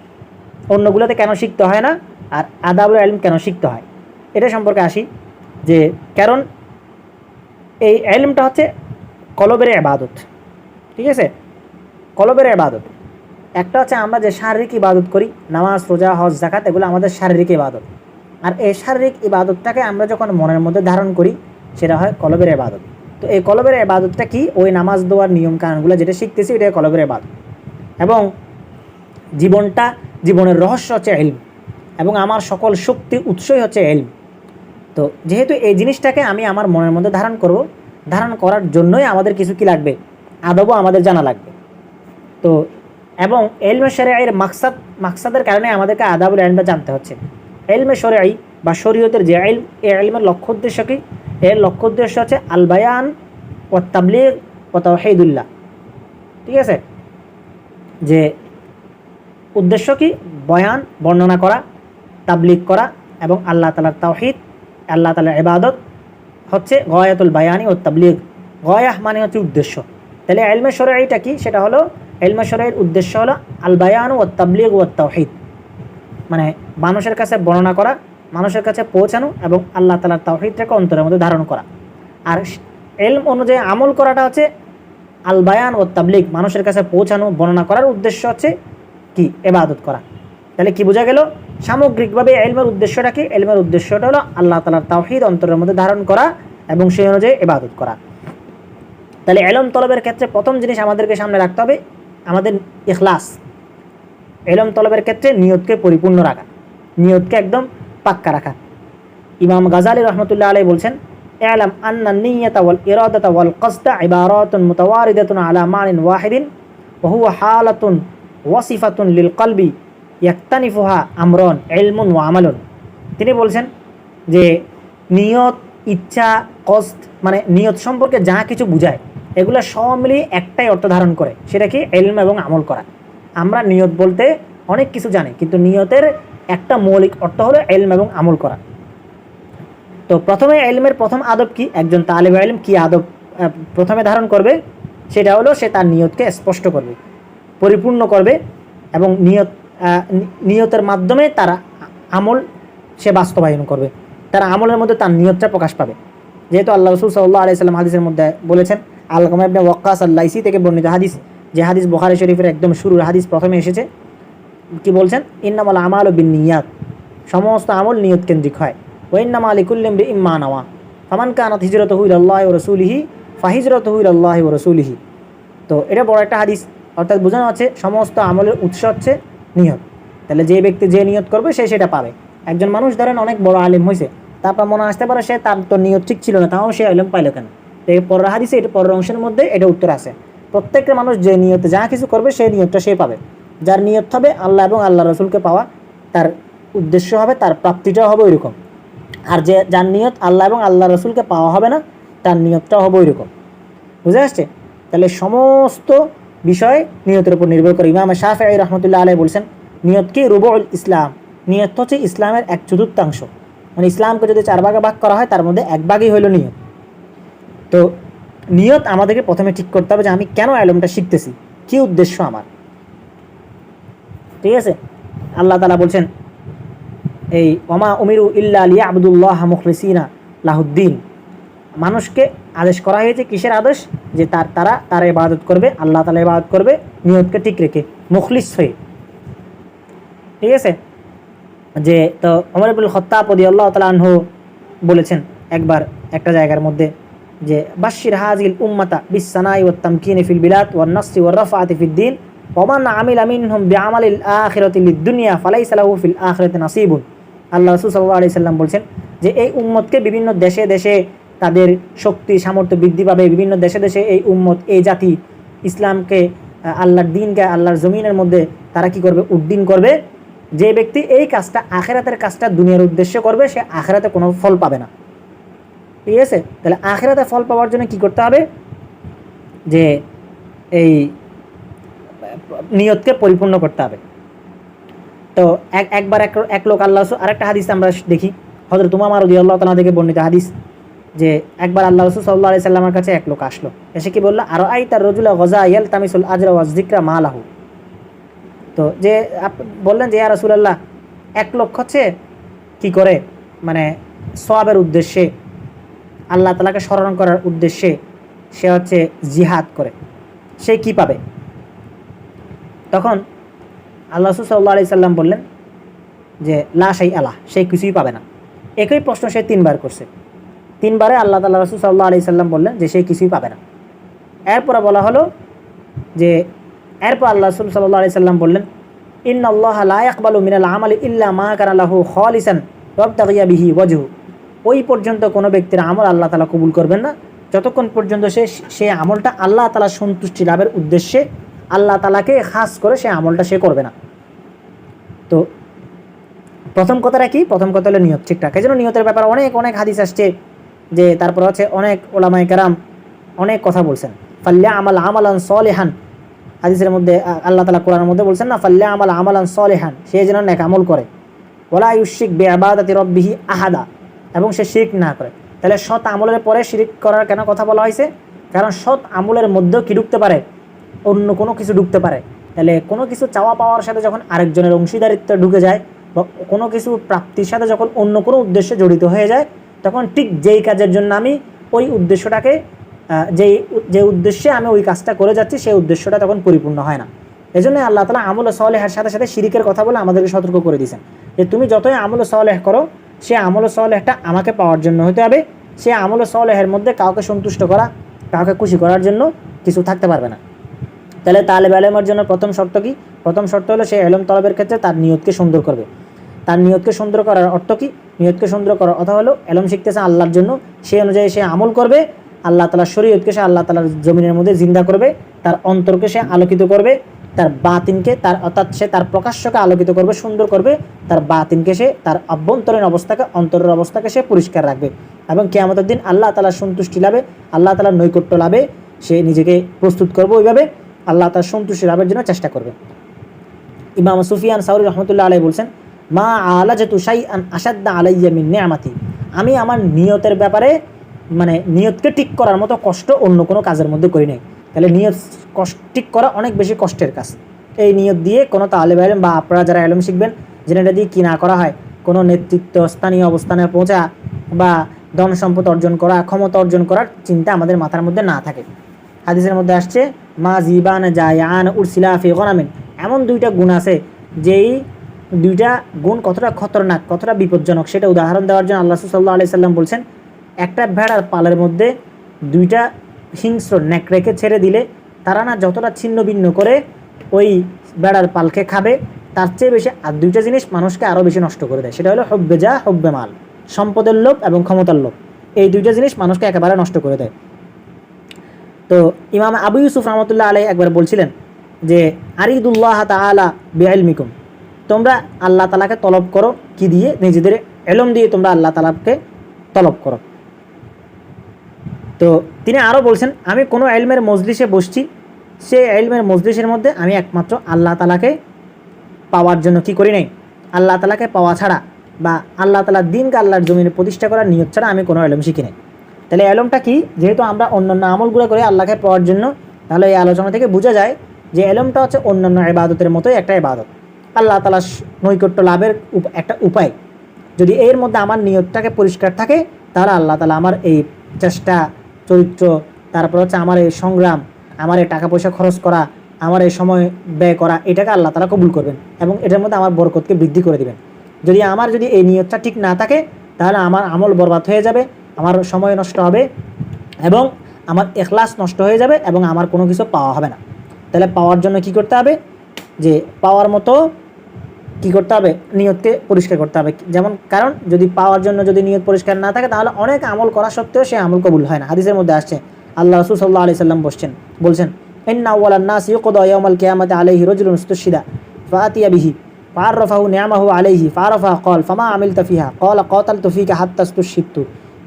অন্যগুলোতে কেন শিখতে হয় না আর আদাবুল ইলম কেন শিখতে হয়, এটা সম্পর্কে আসি। যে কারণ এই ইলমটা হচ্ছে কলবের ইবাদত। ঠিক আছে? কলবের ইবাদত একটা হচ্ছে আমরা যে শারীরিক ইবাদত করি, নামাজ, রোজা, হজ, যাকাত, এগুলো আমাদের শারীরিক ইবাদত। আর এই শারীরিক ইবাদতটাকে আমরা যখন মনের মধ্যে ধারণ করি, সেটা হয় কলবের ইবাদত। তো এই কলবের ইবাদতটা কি? ওই নামাজ দেওয়ার নিয়ম কানুনগুলো যেটা শিখতেছি, এটা কলবের ইবাদত। এবং জীবনের রহস্য হচ্ছে ইলম, এবং আমার সকল শক্তি উৎসই হচ্ছে ইলম। তো যেহেতু এই জিনিসটাকে আমি আমার মনের মধ্যে ধারণ করব, ধারণ করার জন্যই আমাদের কিছু কি লাগবে? আদবও আমাদের জানা লাগবে। তো এবং ইলমে শরঈর মাকসাদের কারণে আমাদেরকে আদাবুল ইলমটা জানতে হচ্ছে। ইলমে শরঈ বা শরীয়তের যে ইলম, এই ইলমের লক্ষ্য উদ্দেশ্য কি? এর লক্ষ্য উদ্দেশ্য হচ্ছে আল বায়ান ও তাবলীগ ও তাওহীদুল্লাহ। ঠিক আছে? যে উদ্দেশ্য কি? বয়ান, বর্ণনা করা, তাবলীগ করা এবং আল্লাহ তাআলার তাওহীদ, আল্লাহ তাআলার ইবাদত হচ্ছে গয়াতুল বায়ানি ও তাবলীগ। গয়াহ মানে হচ্ছে উদ্দেশ্য। তাহলে ইলমে শরঈটা কি? সেটা হলো ইলমে শরঈর উদ্দেশ্য হলো আল বায়ান ও তাবলীগ ও তাওহীদ, মানে মানুষের কাছে বর্ণনা করা, মানুষের কাছে পৌঁছানো এবং আল্লাহ তাআলার তাওহীদটাকে অন্তরের মধ্যে ধারণ করা। আর ইলম অনুযায়ী আমল করাটা হচ্ছে আল বায়ান ও তাবলীগ, মানুষের কাছে পৌঁছানো, বর্ণনা করার উদ্দেশ্য হচ্ছে কি? ইবাদত করা। তাহলে কি বোঝা গেল? সামগ্রিকভাবে ইলমের উদ্দেশ্যটা কি? ইলমের উদ্দেশ্যটা হলো আল্লাহ তাআলার তাওহীদ অন্তরের মধ্যে ধারণ করা এবং সেই অনুযায়ী ইবাদত করা। তাহলে ইলম তলবের ক্ষেত্রে প্রথম জিনিস আমাদেরকে সামনে রাখতে হবে আমাদের ইখলাস। ইলম তলবের ক্ষেত্রে নিয়তকে পরিপূর্ণ রাখা, নিয়তকে একদম পাক্কা রাখা। ইমাম গাজালি রহমতুল্লাহ আলাইহি বলছেন, ইলাম আন্না নিয়্যাতা ওয়াল ইরাদাতা ওয়াল কসদা ইবারাতুন মুতাওয়ারিদাতুন আলা মানিন ওয়াহিদিন ওয়া হুয়া হালাতুন ওয়াসিফাতুন লিল কলবি ইয়াক্তানিফুহা আমরন ইলমুন ওয়া আমালুন। তিনি বলছেন যে নিয়ত, ইচ্ছা, কসদ মানে নিয়ত সম্পর্কে যা কিছু বুঝায়, এগুলো সব মিলিয়ে একটাই অর্থ ধারণ করে, সেটা কি? ইলম এবং আমল করা। আমরা নিয়ত বলতে অনেক কিছু জানি, কিন্তু নিয়তের একটা মৌলিক অর্থ হলো ইলম এবং আমল করা। তো প্রথমে ইলমের প্রথম আদব কি? একজন তালিবে ইলম কি আদব প্রথমে ধারণ করবে? সেটা হলো সে তার নিয়তকে স্পষ্ট করবে, পরিপূর্ণ করবে এবং নিয়তের মাধ্যমে তার আমল সে বাস্তবায়ন করবে, তার আমলের মধ্যে তার নিয়তটা প্রকাশ পাবে। যেহেতু আল্লাহ রাসূল সাল্লাল্লাহু আলাইহি সাল্লাম হাদিসের মধ্যে বলেছেন, আলকামা ইবনে ওয়াক্কাস আল-লাইসি থেকে বর্ণিত হাদিস, যে হাদিস বুখারী শরীফের একদম শুরুর হাদিস প্রথমে এসেছে, কি বলছেন? ইন্নামাল আমালু বিন্নিয়াত, সমস্ত আমল নিয়ত কেন্দ্রিক হয়। ওয়া ইন্নামা লিকুল্লি ইমরিইম মা নাওয়া ফামান কানাত হিজরাতুহু ইলাল্লাহি ওয়া রাসূলিহি ফাহিজরাতুহু ইলাল্লাহি ওয়া রাসূলিহি। তো এটা বড় একটা হাদিস, অর্থাৎ বোঝানো হচ্ছে সমস্ত আমলের উৎস হচ্ছে নিয়ত। তাহলে যে ব্যক্তি যে নিয়ত করবে সে সেটা পাবে। একজন মানুষ ধরেন অনেক বড় আলেম হয়েছে, তারপর মনে আসতে পারে সে তার তো নিয়ত ঠিক ছিল না, তাও সে ইলম পাইল কেন? পরের হাদিসে এটা পরের অংশের মধ্যে এটা উত্তর আছে। প্রত্যেকটা মানুষ যে নিয়তে যা কিছু করবে সেই নিয়তটা সে পাবে। যার নিয়ত হবে আল্লাহ এবং আল্লাহ রসুলকে পাওয়া, তার উদ্দেশ্য হবে, তার প্রাপ্তিটাও হবে ওইরকম। আর যার নিয়ত আল্লাহ এবং আল্লাহ রসুলকে পাওয়া হবে না, তার নিয়তটাও হবে ওইরকম। বুঝে আসছে? তাহলে সমস্ত বিষয় নিয়তের উপর নির্ভর করে। ইমাম শাফিঈ রহমতুল্লাহ আলাইহি বলছেন, নিয়ত কি রুবুল ইসলাম, নিয়ত হচ্ছে ইসলামের 1/4। মানে ইসলামকে যদি 4 ভাগে ভাগ করা হয় তার মধ্যে 1 ভাগই হইল নিয়ত। তো নিয়ত আমাদেরকে প্রথমে ঠিক করতে হবে যে আমি কেন ইলমটা শিখতেছি, কি উদ্দেশ্য আমার। ঠিক আছে? আল্লাহ তাআলা বলছেন এই ওমা উমিরু ইল্লা লিয়াবুদুল্লাহ মুখলিসিনা লাহুদ্দিন, মানুষকে আদেশ করা হয়েছে কিসের আদেশ? যে তারা ইবাদত করবে, আল্লাহ তাআলা ইবাদত করবে নিয়তকে ঠিক রেখে, মুখলিস হয়ে। ঠিক আছে? যে তো ওমর ইবনুল খাত্তাব রাদিয়াল্লাহু তাআলা আনহু বলেছেন একবার একটা জায়গার মধ্যে যে বাশশির হাযিল উম্মাতা বিসসানাই ওয়াত তামকিনি ফিল বিলাদ ওয়ান নাসরি ওয়ার রাফআতি ফিদ দ্বীন ওয়া মান আমিলা মিনহুম বিআমালিল আখিরাতি লিদ দুনিয়া ফালাইসা লাহু ফিল আখিরাতি নাসিবুন। আল্লাহ রাসূল সাল্লাল্লাহু আলাইহি সাল্লাম বলছেন যে এই উম্মতকে বিভিন্ন দেশে দেশে তাদের শক্তি সামর্থ্য বৃদ্ধি পাবে, বিভিন্ন দেশে দেশে এই উম্মত, এই জাতি ইসলামকে, আল্লাহর দ্বীনকে, আল্লাহর জমিনের মধ্যে তারা কি করবে? উড্ডীন করবে। যে ব্যক্তি এই কাজটা, আখিরাতের কাজটা দুনিয়ার উদ্দেশ্য করবে, সে আখিরাতে কোনো ফল পাবে না। ঠিক আছে? তাহলে আখিরাতে ফল পাওয়ার জন্য কি করতে হবে? যে এই নিয়তকে পরিপূর্ণ করতে হবে। তো একবার এক লোক আল্লাহ, আরেকটা হাদিস আমরা দেখি হযরত উমামা রাদিয়াল্লাহু তাআলা থেকে বর্ণিত হাদিস, যে একবার আল্লাহ রাসূল সাল্লাল্লাহু আলাইহি সাল্লামের কাছে এক লোক আসলো, এসে কি বলল? আর আইতার রাজুলা গাযা ইয়ালতামিসুল আজরা ওয়াজ যিকরা মা লাহু। তো যে বললেন যে ইয়া রাসূলুল্লাহ, এক লোক হচ্ছে কি করে, মানে সওয়াবের উদ্দেশ্যে, আল্লাহ তাআলাকে স্মরণ করার উদ্দেশ্যে সে হচ্ছে জিহাদ করে, সে কি পাবে? তখন আল্লাহ রাসূল সাল্লাল্লাহু আলাইহি সাল্লাম বললেন যে লা শাই আলাহ, সে কিছুই পাবে না। একই প্রশ্ন সে 3 বার করছে। 3 বারে আল্লাহ তাআলা রাসূল সাল্লাল্লাহু আলাইহি সাল্লাম বললেন যে সে কিছুই পাবে না। এরপরে বলা হলো যে এরপর আল্লাহ রাসূল সাল্লাল্লাহু আলাইহি সাল্লাম বললেন ইন্নাল্লাহা লা ইয়াকবালু মিনাল আমালি ইল্লা মা কানা লাহু খালিসান ওয়াবতাগিয়া বিহি ওয়াজহু। ওই পর্যন্ত কোনো ব্যক্তির আমল আল্লাহ তাআলা কবুল করবেন না যতক্ষণ পর্যন্ত সে আমলটা আল্লাহ তাআলা সন্তুষ্টি লাভের উদ্দেশ্যে, আল্লাহ তাআলাকে খাস করে সে আমলটা সে করবে না। তো প্রথম কথাটা কি? প্রথম কথা হলো নিয়ত ঠিক রাখা। এজন্য নিয়তের ব্যাপারে অনেক অনেক হাদিস আসছে, যে তারপর হচ্ছে অনেক ওলামায়ে কেরাম অনেক কথা বলছেন। ফাল্লা আমাল আমালান সলিহান, হাদিসের মধ্যে আল্লাহ তাআলা কোরআনের মধ্যে বলছেন না, ফাল্লা আমাল আমালান সলিহান, সে যেন নেক আমল করে, ওয়ালা ইউশরিক বিইবাদাতি রাব্বিহি আহাদা, এবং সে শিরক না করে। তাহলে সৎ আমলের পরে শিরক করার কেন কথা বলা হয়েছে? কারণ সৎ আমলের মধ্যেও কি ঢুকতে পারে? অন্য কোনো কিছু ঢুকতে পারে। তাহলে কোনো কিছু চাওয়া পাওয়ার সাথে যখন আরেকজনের অংশীদারিত্ব ঢুকে যায়, বা কোনো কিছু প্রাপ্তির সাথে যখন অন্য কোনো উদ্দেশ্যে জড়িত হয়ে যায়, তখন ঠিক যেই কাজের জন্য আমি ওই উদ্দেশ্যটাকে, যে উদ্দেশ্যে আমি ওই কাজটা করে যাচ্ছি, সেই উদ্দেশ্যটা তখন পরিপূর্ণ হয় না। এই জন্য আল্লাহ তাআলা আমল সালেহের সাথে সাথে শিরিকের কথা বলে আমাদেরকে সতর্ক করে দিয়েছেন যে তুমি যতই আমল সালেহ করো, সে আমল সালেহটা আমাকে পাওয়ার জন্য হতে হবে। সে আমল সালেহের মধ্যে কাউকে সন্তুষ্ট করা, কাউকে খুশি করার জন্য কিছু থাকতে পারবে না। তাহলে তালেব ইলমের জন্য প্রথম শর্ত কি? প্রথম শর্ত হলো সে ইলম তলবের ক্ষেত্রে তার নিয়তকে সুন্দর করবে। তার নিয়তকে সুন্দর করার অর্থ কি? নিয়তকে সুন্দর করার অর্থ হলো ইলম শিখতেছে আল্লাহর জন্য, সেই অনুযায়ী সে আমল করবে, আল্লাহ তাআলার শরীয়তকে সে আল্লাহ তাআলার জমিনের মধ্যে জিন্দা করবে, তার অন্তরকে সে আলোকিত করবে, তার বাতিনকে, তার অর্থাৎ সে তার প্রকাশ্যকে আলোকিত করবে, সুন্দর করবে, তার বাতিনকে সে, তার অভ্যন্তরীণ অবস্থাকে, অন্তরের অবস্থাকে সে পরিষ্কার রাখবে, এবং কিয়ামতের দিন আল্লাহ তাআলার সন্তুষ্টি লাভে, আল্লাহ তাআলার নৈকট্য লাভে সে নিজেকে প্রস্তুত করবে, ওইভাবে আল্লাহ তার সন্তুষ্টি লাভের জন্য চেষ্টা করবে। ইমাম সুফিয়ান সাউরি রহমতুল্লাহ আলাইহি বলছেন মা আলাজাতু শাইআন আশাদ্দা আলাইয়া মিন নি'মাতি, আমি আমার নিয়তের ব্যাপারে, মানে নিয়তকে ঠিক করার মতো কষ্ট অন্য কোনো কাজের মধ্যে করি নাই। তাহলে নিয়ত ঠিক করা অনেক বেশি কষ্টের কাজ। এই নিয়ত দিয়ে কোনো তালেব ইলম বা আপনারা যারা ইলম শিখবেন, যেটা দিয়ে কি না করা হয়, কোনো নেতৃত্ব স্থানীয় অবস্থানে পৌঁছা বা ধন সম্পদ অর্জন করা, ক্ষমতা অর্জন করার চিন্তা আমাদের মাথার মধ্যে না থাকে। হাদিসের মধ্যে আসছে মা জিবান জায়ান উরসিলা ফি গনামিন, এমন 2টা গুণ আছে, যেই 2টা গুণ কতটা খতরনাক, কতটা বিপজ্জনক, সেটা উদাহরণ দেওয়ার জন্য আল্লাহ সাল্লাল্লাহু আলাইহি সাল্লাম বলছেন একটা ভেড়ার পালের মধ্যে 2টা হিংস্র নেকড়েকে ছেড়ে দিলে তারা না যতটা ছিন্ন ভিন্ন করে ওই ভেড়ার পালকে খাবে, তার চেয়ে বেশি আর 2টা জিনিস মানুষকে আরও বেশি নষ্ট করে দেয়। সেটা হলো হুব্বে যা হুব্বে মাল, সম্পদের লোভ এবং ক্ষমতার লোভ, এই দুইটা জিনিস মানুষকে একেবারে নষ্ট করে দেয়। তো ইমাম আবু ইউসুফ রহমতুল্লাহ আলাইহি একবার বলছিলেন যে আরিদুল্লাহ তাআলা বিইলমিকুম, তোমরা আল্লাহ তাআলাকে তলব করো কি দিয়ে? নিজেদের ইলম দিয়ে তোমরা আল্লাহ তাআলাকে তলব করো। তো তিনি আরও বলছেন, আমি কোনো ইলমের মজলিসে বসছি, সেই ইলমের মজলিসের মধ্যে আমি একমাত্র আল্লাহ তাআলাকে পাওয়ার জন্য কি করি নাই, আল্লাহ তাআলাকে পাওয়া ছাড়া বা আল্লাহ তাআলার দিনকে আল্লাহর জমিনে প্রতিষ্ঠা করার নিয়ত ছাড়া আমি কোনো ইলম শিখি নাই। তাহলে ইলমটা কি? যেহেতু আমরা অন্যান্য আমলগুলো করে আল্লাহকে পাওয়ার জন্য, তাহলে এই আলোচনা থেকে বোঝা যায় যে ইলমটা হচ্ছে অন্যান্য ইবাদতের মতোই একটা ইবাদত, আল্লাহ তাআলার নৈকট্য লাভের একটা উপায়। যদি এর মধ্যে আমার নিয়তটাকে পরিষ্কার থাকে, তাহলে আল্লাহ তাআলা আমার এই চেষ্টা, চরিত্র, তারপর হচ্ছে আমার এই সংগ্রাম, আমার এই টাকা পয়সা খরচ করা, আমার এই সময় ব্যয় করা, এটাকে আল্লাহ তাআলা কবুল করবেন এবং এটার মধ্যে আমার বরকতকে বৃদ্ধি করে দিবেন। যদি এই নিয়তটা ঠিক না থাকে, তাহলে আমার আমল বরবাদ হয়ে যাবে, আমার সময় নষ্ট হবে এবং আমার ইখলাস নষ্ট হয়ে যাবে এবং আমার কোনো কিছু পাওয়া হবে না। তাহলে পাওয়ার জন্য কি করতে হবে? যে পাওয়ার মতো কি করতে হবে? নিয়তকে পরিষ্কার করতে হবে। যেমন কারণ যদি পাওয়ার জন্য যদি নিয়ত পরিষ্কার না থাকে, তাহলে অনেক আমল করা সত্ত্বেও সেই আমল কবুল হয় না। হাদিসের মধ্যে আসছে, আল্লাহ রাসূল সাল্লাল্লাহু আলাইহি সাল্লাম বলছেন ইন্না আউওয়ালান নাসি ইউকদা ইয়াউমাল কিয়ামাতি আলাইহি রাজুলুন ইস্তুশহিদা ফাআতিয়া বিহি ফাআরাফাহু নি'মাহু আলাইহি ফাআরাফা ক্বাল ফামা আমিলতা ফিহা ক্বালা কাতালতু ফিকা হাত্তা ইস্তুশহিদতু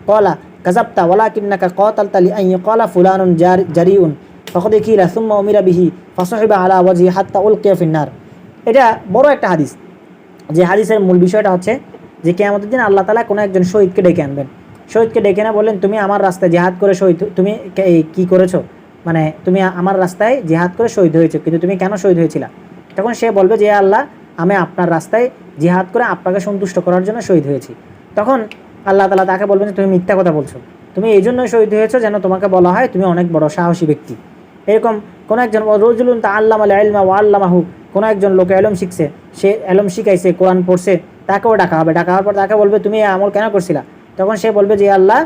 ক্বালা কাযাবতা ওয়ালাকিন্নাকা কাতালতা লিআন ইয়াকালা ফুলানুন জারিউন ফাকাদ কিলা সুম্মা উমিরা বিহি ফাসাহিবা আলা ওয়াজহি হাত্তা উলকিয়া ফিন-নার। এটা বড় একটা হাদিস। যে হাদিসের মূল বিষয়টা হচ্ছে যে কিয়ামতের দিন আল্লাহ তাআলা কোনো একজন শহীদকে ডেকে আনবেন। শহীদকে ডেকে না বললেন, তুমি আমার রাস্তায় জিহাদ করে শহীদ, তুমি কি করেছো? মানে তুমি আমার রাস্তায় জিহাদ করে শহীদ হয়েছো, কিন্তু তুমি কেন শহীদ হয়েছিলা? তখন সে বলবে যে আল্লাহ, আমি আপনার রাস্তায় জিহাদ করে আপনাকে সন্তুষ্ট করার জন্য শহীদ হয়েছি। তখন আল্লাহ তাআলা তাকে বলবেন যে তুমি মিথ্যা কথা বলছো, তুমি এই জন্য শহীদ হয়েছো যেন তোমাকে বলা হয় তুমি অনেক বড় সাহসী ব্যক্তি। এরকম কোনো একজন রাজুলুন তাআল্লামাল ইলমা ওয়া আল্লামাহু, কোনো একজন লোক ইলম শিখছে, সে ইলম শিখাইছে, কোরআন পড়ছে, তাকেও ডাকা হবে। ডাকা হওয়ার পর তাকে বলবে তুমি এই আমল কেন করছিলা? তখন সে বলবে যে আল্লাহ,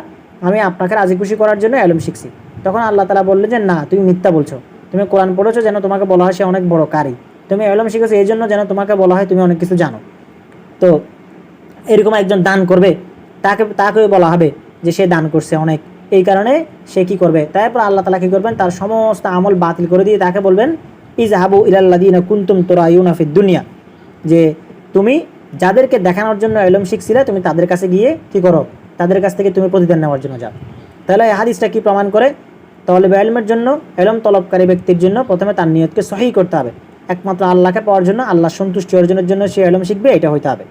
আমি আপনাকে রাজি খুশি করার জন্য ইলম শিখছি। তখন আল্লাহ তাআলা বললেন যে না, তুমি মিথ্যা বলছো, তুমি কোরআন পড়েছো যেন তোমাকে বলা হয় সে অনেক বড় কারি, তুমি ইলম শিখেছো এই জন্য যেন তোমাকে বলা হয় তুমি অনেক কিছু জানো। তো এরকম একজন দান করবে, তাকেও বলা হবে যে সে দান করছে অনেক, এই কারণে সে কি করবে? তারপর আল্লাহ তাআলা কি করবেন? তার সমস্ত আমল বাতিল করে দিয়ে তাকে বলবেন ইযহাবু ইলাল্লাযিনা কুনতুম তুরায়ুনা ফিদ দুনিয়া, যে তুমি যাদেরকে দেখানোর জন্য ইলম শিখছিলে, তুমি তাদের কাছে গিয়ে কি করো? তাদের কাছ থেকে তুমি প্রতিদান নেওয়ার জন্য যাও। তাহলে এই হাদিসটা কি প্রমাণ করে? তাহলে ইলমের জন্য, ইলম তলবকারী ব্যক্তির জন্য প্রথমে তার নিয়তকে সহিহ করতে হবে। একমাত্র আল্লাহকে পাওয়ার জন্য, আল্লাহ সন্তুষ্টি অর্জনের জন্য সে ইলম শিখবে, এটা হইতে হবে।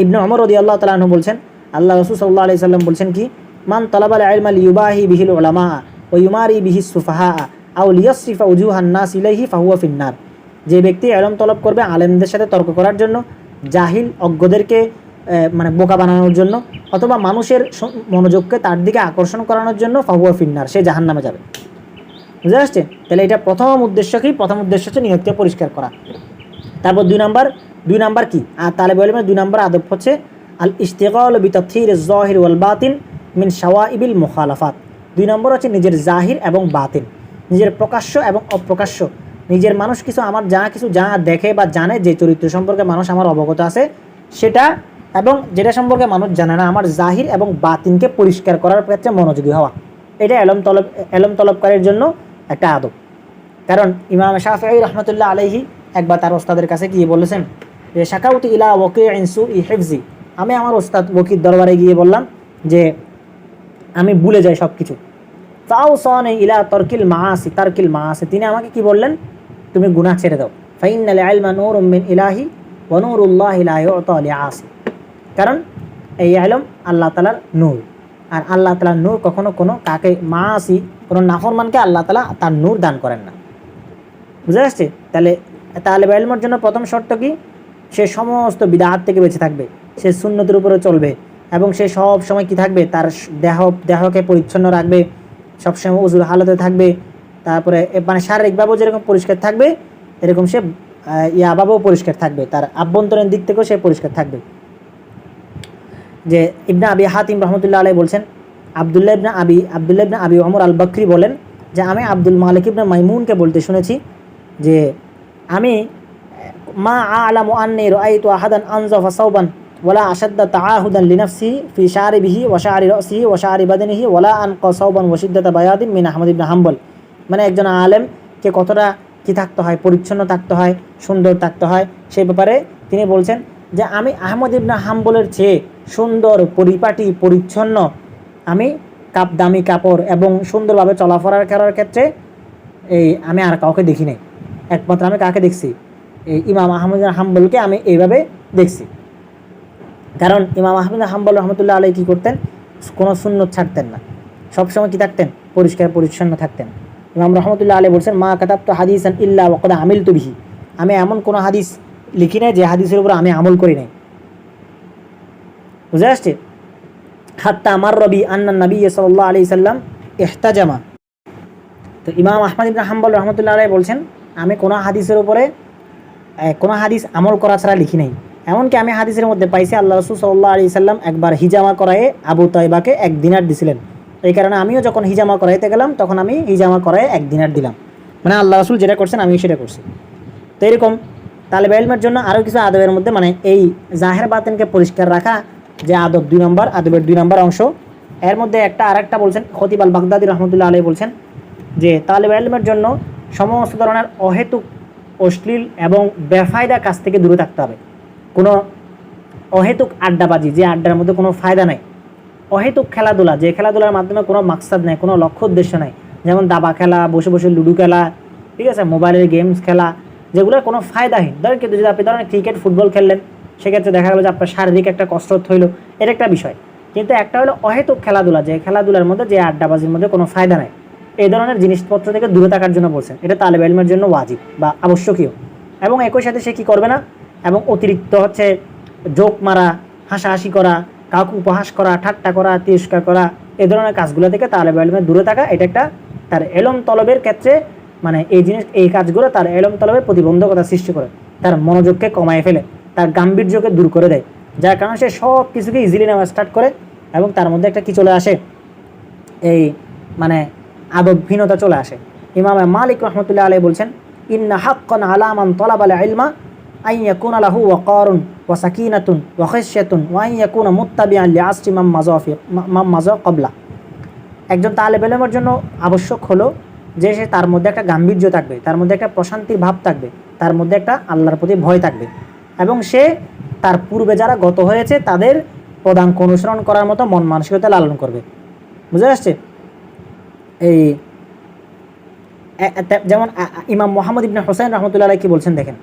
ইবনে ওমর রাদিয়াল্লাহু তাআলা আনহু বলছেন, আল্লাহ রাসূল সাল্লাল্লাহু আলাইহি সাল্লাম বলছেন কি, মান তালাবাল ইলমা লিয়ুবাহি বিহিল উলামা ওয়া ইউমারি বিহিস সুফাহা আও লিয়াসরিফা উজুহান নাস ইলাইহি ফাহুয়া ফিন-নার। যে ব্যক্তি ইলম তলব করবে আলেমদের সাথে তর্ক করার জন্য, জাহিল অজ্ঞদেরকে মানে বোকা বানানোর জন্য, অথবা মানুষের মনোযোগকে তার দিকে আকর্ষণ করানোর জন্য, ফাহুয়া ফিন-নার, সে জাহান্নামে যাবে। বুঝতে আসছে? তাহলে এটা প্রথম উদ্দেশ্য কি? প্রথম উদ্দেশ্য হচ্ছে নিয়তকে পরিষ্কার করা। তারপর দুই নাম্বার কি? আর তালেবে ইলমের 2 নাম্বার আদব হচ্ছে আল ইশতিগাল বিতাতহিরিজ যাহির ওয়াল বাতিন মিন শাওয়াইবিল মুখালাফাত। 2 নম্বর হচ্ছে নিজের জাহির এবং বাতিন, নিজের প্রকাশ্য এবং অপ্রকাশ্য, নিজের মানুষ কিছু যা দেখে বা জানে, যে চরিত্র সম্পর্কে মানুষ আমার অবগত আছে সেটা, এবং যেটা সম্পর্কে মানুষ জানে না, আমার জাহির এবং বাতিনকে পরিষ্কার করার ক্ষেত্রে মনোযোগী হওয়া, এটা ইলম তলবকারীর জন্য একটা আদব। কারণ ইমাম শাফিঈ রাহমাতুল্লাহ আলাইহি একবার তার ওস্তাদের কাছে গিয়ে বলেছেন যে শাকাউতু ইলা ওয়াকিইন সুই হিফজি, আমি আমার ওস্তাদ ওকির দরবারে গিয়ে বললাম যে আমি ভুলে যাই সব কিছু। ফাউসানি ইলা তারকিল মাআসি, তিনি আমাকে কি বললেন? তুমি গুনাহ ছেড়ে দাও। ফাইন্নাল ইলমা নূরুম মিন ইলাহি ওয়া নূরুল্লাহি লা ইউতা লিআসি, কারণ এই ইলম আল্লাহ তাআলার নূর, আর আল্লাহ তাআলার নূর কখনো কোনো কাকে মাআসি, কোনো নাফরমানকে আল্লাহ তাআলা তার নূর দান করেন না। বুঝা যাচ্ছে? তাহলে তালেবে ইলমের জন্য প্রথম শর্ত কি? সে সমস্ত বিদআত থেকে বেঁচে থাকবে, সে সুন্নতের উপরে চলবে, এবং সে সব সময় কি থাকবে? তার দেহকে পরিচ্ছন্ন রাখবে, সবসময় ওযুর হালতে থাকবে, তারপরে মানে শারীরিকভাবেও যেরকম পরিষ্কার থাকবে, এরকম সে ইয়াভাবেও পরিষ্কার থাকবে, তার আভ্যন্তরীণ দিক থেকেও সে পরিষ্কার থাকবে। যে ইবনে আবি হাতিম রাহমাতুল্লাহ আলাইহি বলছেন, আব্দুল্লাহ ইবনে আবি ওমর আল বকরি বলেন যে আমি আব্দুল মালিক ইবনে মাইমুনকে বলতে শুনেছি যে আমি মা আ'লামু আন্নী রাআইতু আহাদান আনজাফা সাওবান ওয়ালা আশাদ্দা তাআহুদান লিনাফসিহি ফি শারিবিহি ওয়া শারি রাসিহি ওয়া শারি বাদানিহি ওয়ালা আনকা সাওবান ওয়া শিদ্দাতা বায়াদিন মিন আহমদ ইবনে হাম্বল। মানে একজন আলেমকে কতটা কি থাকতে হয়, পরিচ্ছন্ন থাকতে হয়, সুন্দর থাকতে হয়, সেই ব্যাপারে তিনি বলছেন যে আমি আহমদ ইবনে হাম্বলের চেয়ে সুন্দর, পরিপাটি, পরিচ্ছন্ন, আমি দামি কাপড় এবং সুন্দরভাবে চলাফেরা করার ক্ষেত্রে আমি আর কাউকে দেখি নাই। একমাত্র আমি কাকে দেখছি? এই ইমাম আহমদ ইবনে হাম্বলকে আমি এইভাবে দেখছি। কারণ ইমাম আহমদ ইবনে হাম্বল রহমতুল্লাহ আলাইহি কী করতেন? কোনো সুন্নত ছাড়তেন না, সবসময় কী থাকতেন? পরিষ্কার পরিচ্ছন্ন থাকতেন। ইমাম রহমতুল্লাহ আলাইহি বলছেন, মা কাতাবতু হাদিসান ইল্লা ওয়া ক্বাদ আমিলতু বিহি। আমি এমন কোনো হাদিস লিখি নাই যে হাদিসের উপর আমি আমল করি নাই। বুঝে আসছে? হাত্তা আমার রবি আন্না নবী সাল্লাল্লাহু আলাইহি সাল্লাম ইহতাজামা। তো ইমাম আহমদ ইবনে হাম্বল রহমতুল্লাহ আলাইহি বলছেন, আমি কোনো হাদিসের উপরে কোনো হাদিস আমল করা ছাড়া লিখি নাই। এমনকি আমি হাদিসের মধ্যে পাইছি আল্লাহ রাসূল সাল্লাল্লাহু আলাইহি সাল্লাম একবার হিজামা করায়ে আবু তাইবাকে 1 দিনার দিছিলেন। এই কারণে আমিও যখন হিজামা করাইতে গেলাম তখন আমি হিজামা করায়ে 1 দিনার দিলাম। মানে আল্লাহ রাসূল যেটা করছেন আমিও সেটা করছি। তো এরকম তালেবে ইলমের জন্য আরও কিছু আদবের মধ্যে মানে এই জাহের বাতিনকে পরিষ্কার রাখা যে আদব, 2 নম্বর আদবের 2 নম্বর অংশ। এর মধ্যে আরেকটা বলছেন খতিব আল বাগদাদি রহমতুল্লাহ আলাইহি বলছেন যে তালেবে ইলমের জন্য সমস্ত ধরনের অহেতুক, অশ্লীল এবং বেফায়দা কাজ থেকে দূরে থাকতে হবে। কোনো অহেতুক আড্ডাবাজি, যে আড্ডার মধ্যে কোনো ফায়দা নেই, অহেতুক খেলাধুলা, যে খেলাধুলার মাধ্যমে কোনো মাকসাদ নেই, কোনো লক্ষ্য উদ্দেশ্য নেই, যেমন দাবা খেলা, বসে বসে লুডো খেলা, ঠিক আছে, মোবাইলের গেমস খেলা, যেগুলোর কোনো ফায়দাহীন। ধরেন কিন্তু যদি আপনি ধরেন ক্রিকেট, ফুটবল খেললেন, সেক্ষেত্রে দেখা গেলো যে আপনার শারীরিক একটা কসরত হইলো, এটা একটা বিষয়। কিন্তু একটা হলো অহেতুক খেলাধুলা, যে খেলাধুলার মধ্যে, যে আড্ডাবাজির মধ্যে কোনো ফায়দা নেই, এই ধরনের জিনিসপত্র থেকে দূরে থাকার জন্য বলছেন। এটা তালেবে ইলমের জন্য ওয়াজিব বা আবশ্যকীয়। এবং একই সাথে সে কী করবে না, এবং অতিরিক্ত হচ্ছে জোক মারা, হাসাহাসি করা, কাউকে উপহাস করা, ঠাট্টা করা, তিরস্কার করা, এই ধরনের কাজগুলো থেকে তালেবে ইলমের দূরে থাকা, এটা একটা তার এলম তলবের ক্ষেত্রে মানে এই কাজগুলো তার এলম তলবের প্রতিবন্ধকতা সৃষ্টি করে, তার মনোযোগকে কমায় ফেলে, তার গাম্ভীর্যকে দূর করে দেয়, যার কারণে সে সব কিছুকে ইজিলি নেওয়া স্টার্ট করে এবং তার মধ্যে একটা কি চলে আসে, এই মানে আদবহীনতা চলে আসে। ইমাম মালিক রহমতুল্লাহ আলাইহি বলছেন, ইন্না হাক্কান আলা মান তালাবাল ইলমা আন ইয়াকুনা লাহু ওয়াকারুন ওয়া সাকিনাতুন ওয়া খাশিয়াতুন ওয়া আন ইয়াকুনা মুত্তাবিআন লিআসরি মান মাজা ক্বাবলা। একজন তালেবে ইলমের জন্য আবশ্যক হলো যে সে তার মধ্যে একটা গাম্ভীর্য থাকবে, তার মধ্যে একটা প্রশান্তির ভাব থাকবে, তার মধ্যে একটা আল্লাহর প্রতি ভয় থাকবে, এবং সে তার পূর্বে যারা গত হয়েছে তাদের পদাঙ্ক অনুসরণ করার মতো মন মানসিকতা লালন করবে। বুঝে আসছে? এই যেমন ইমাম মুহাম্মদ ইবনে হুসাইন রহমতুল্লাহ আলাইহি কি বলছেন দেখেন,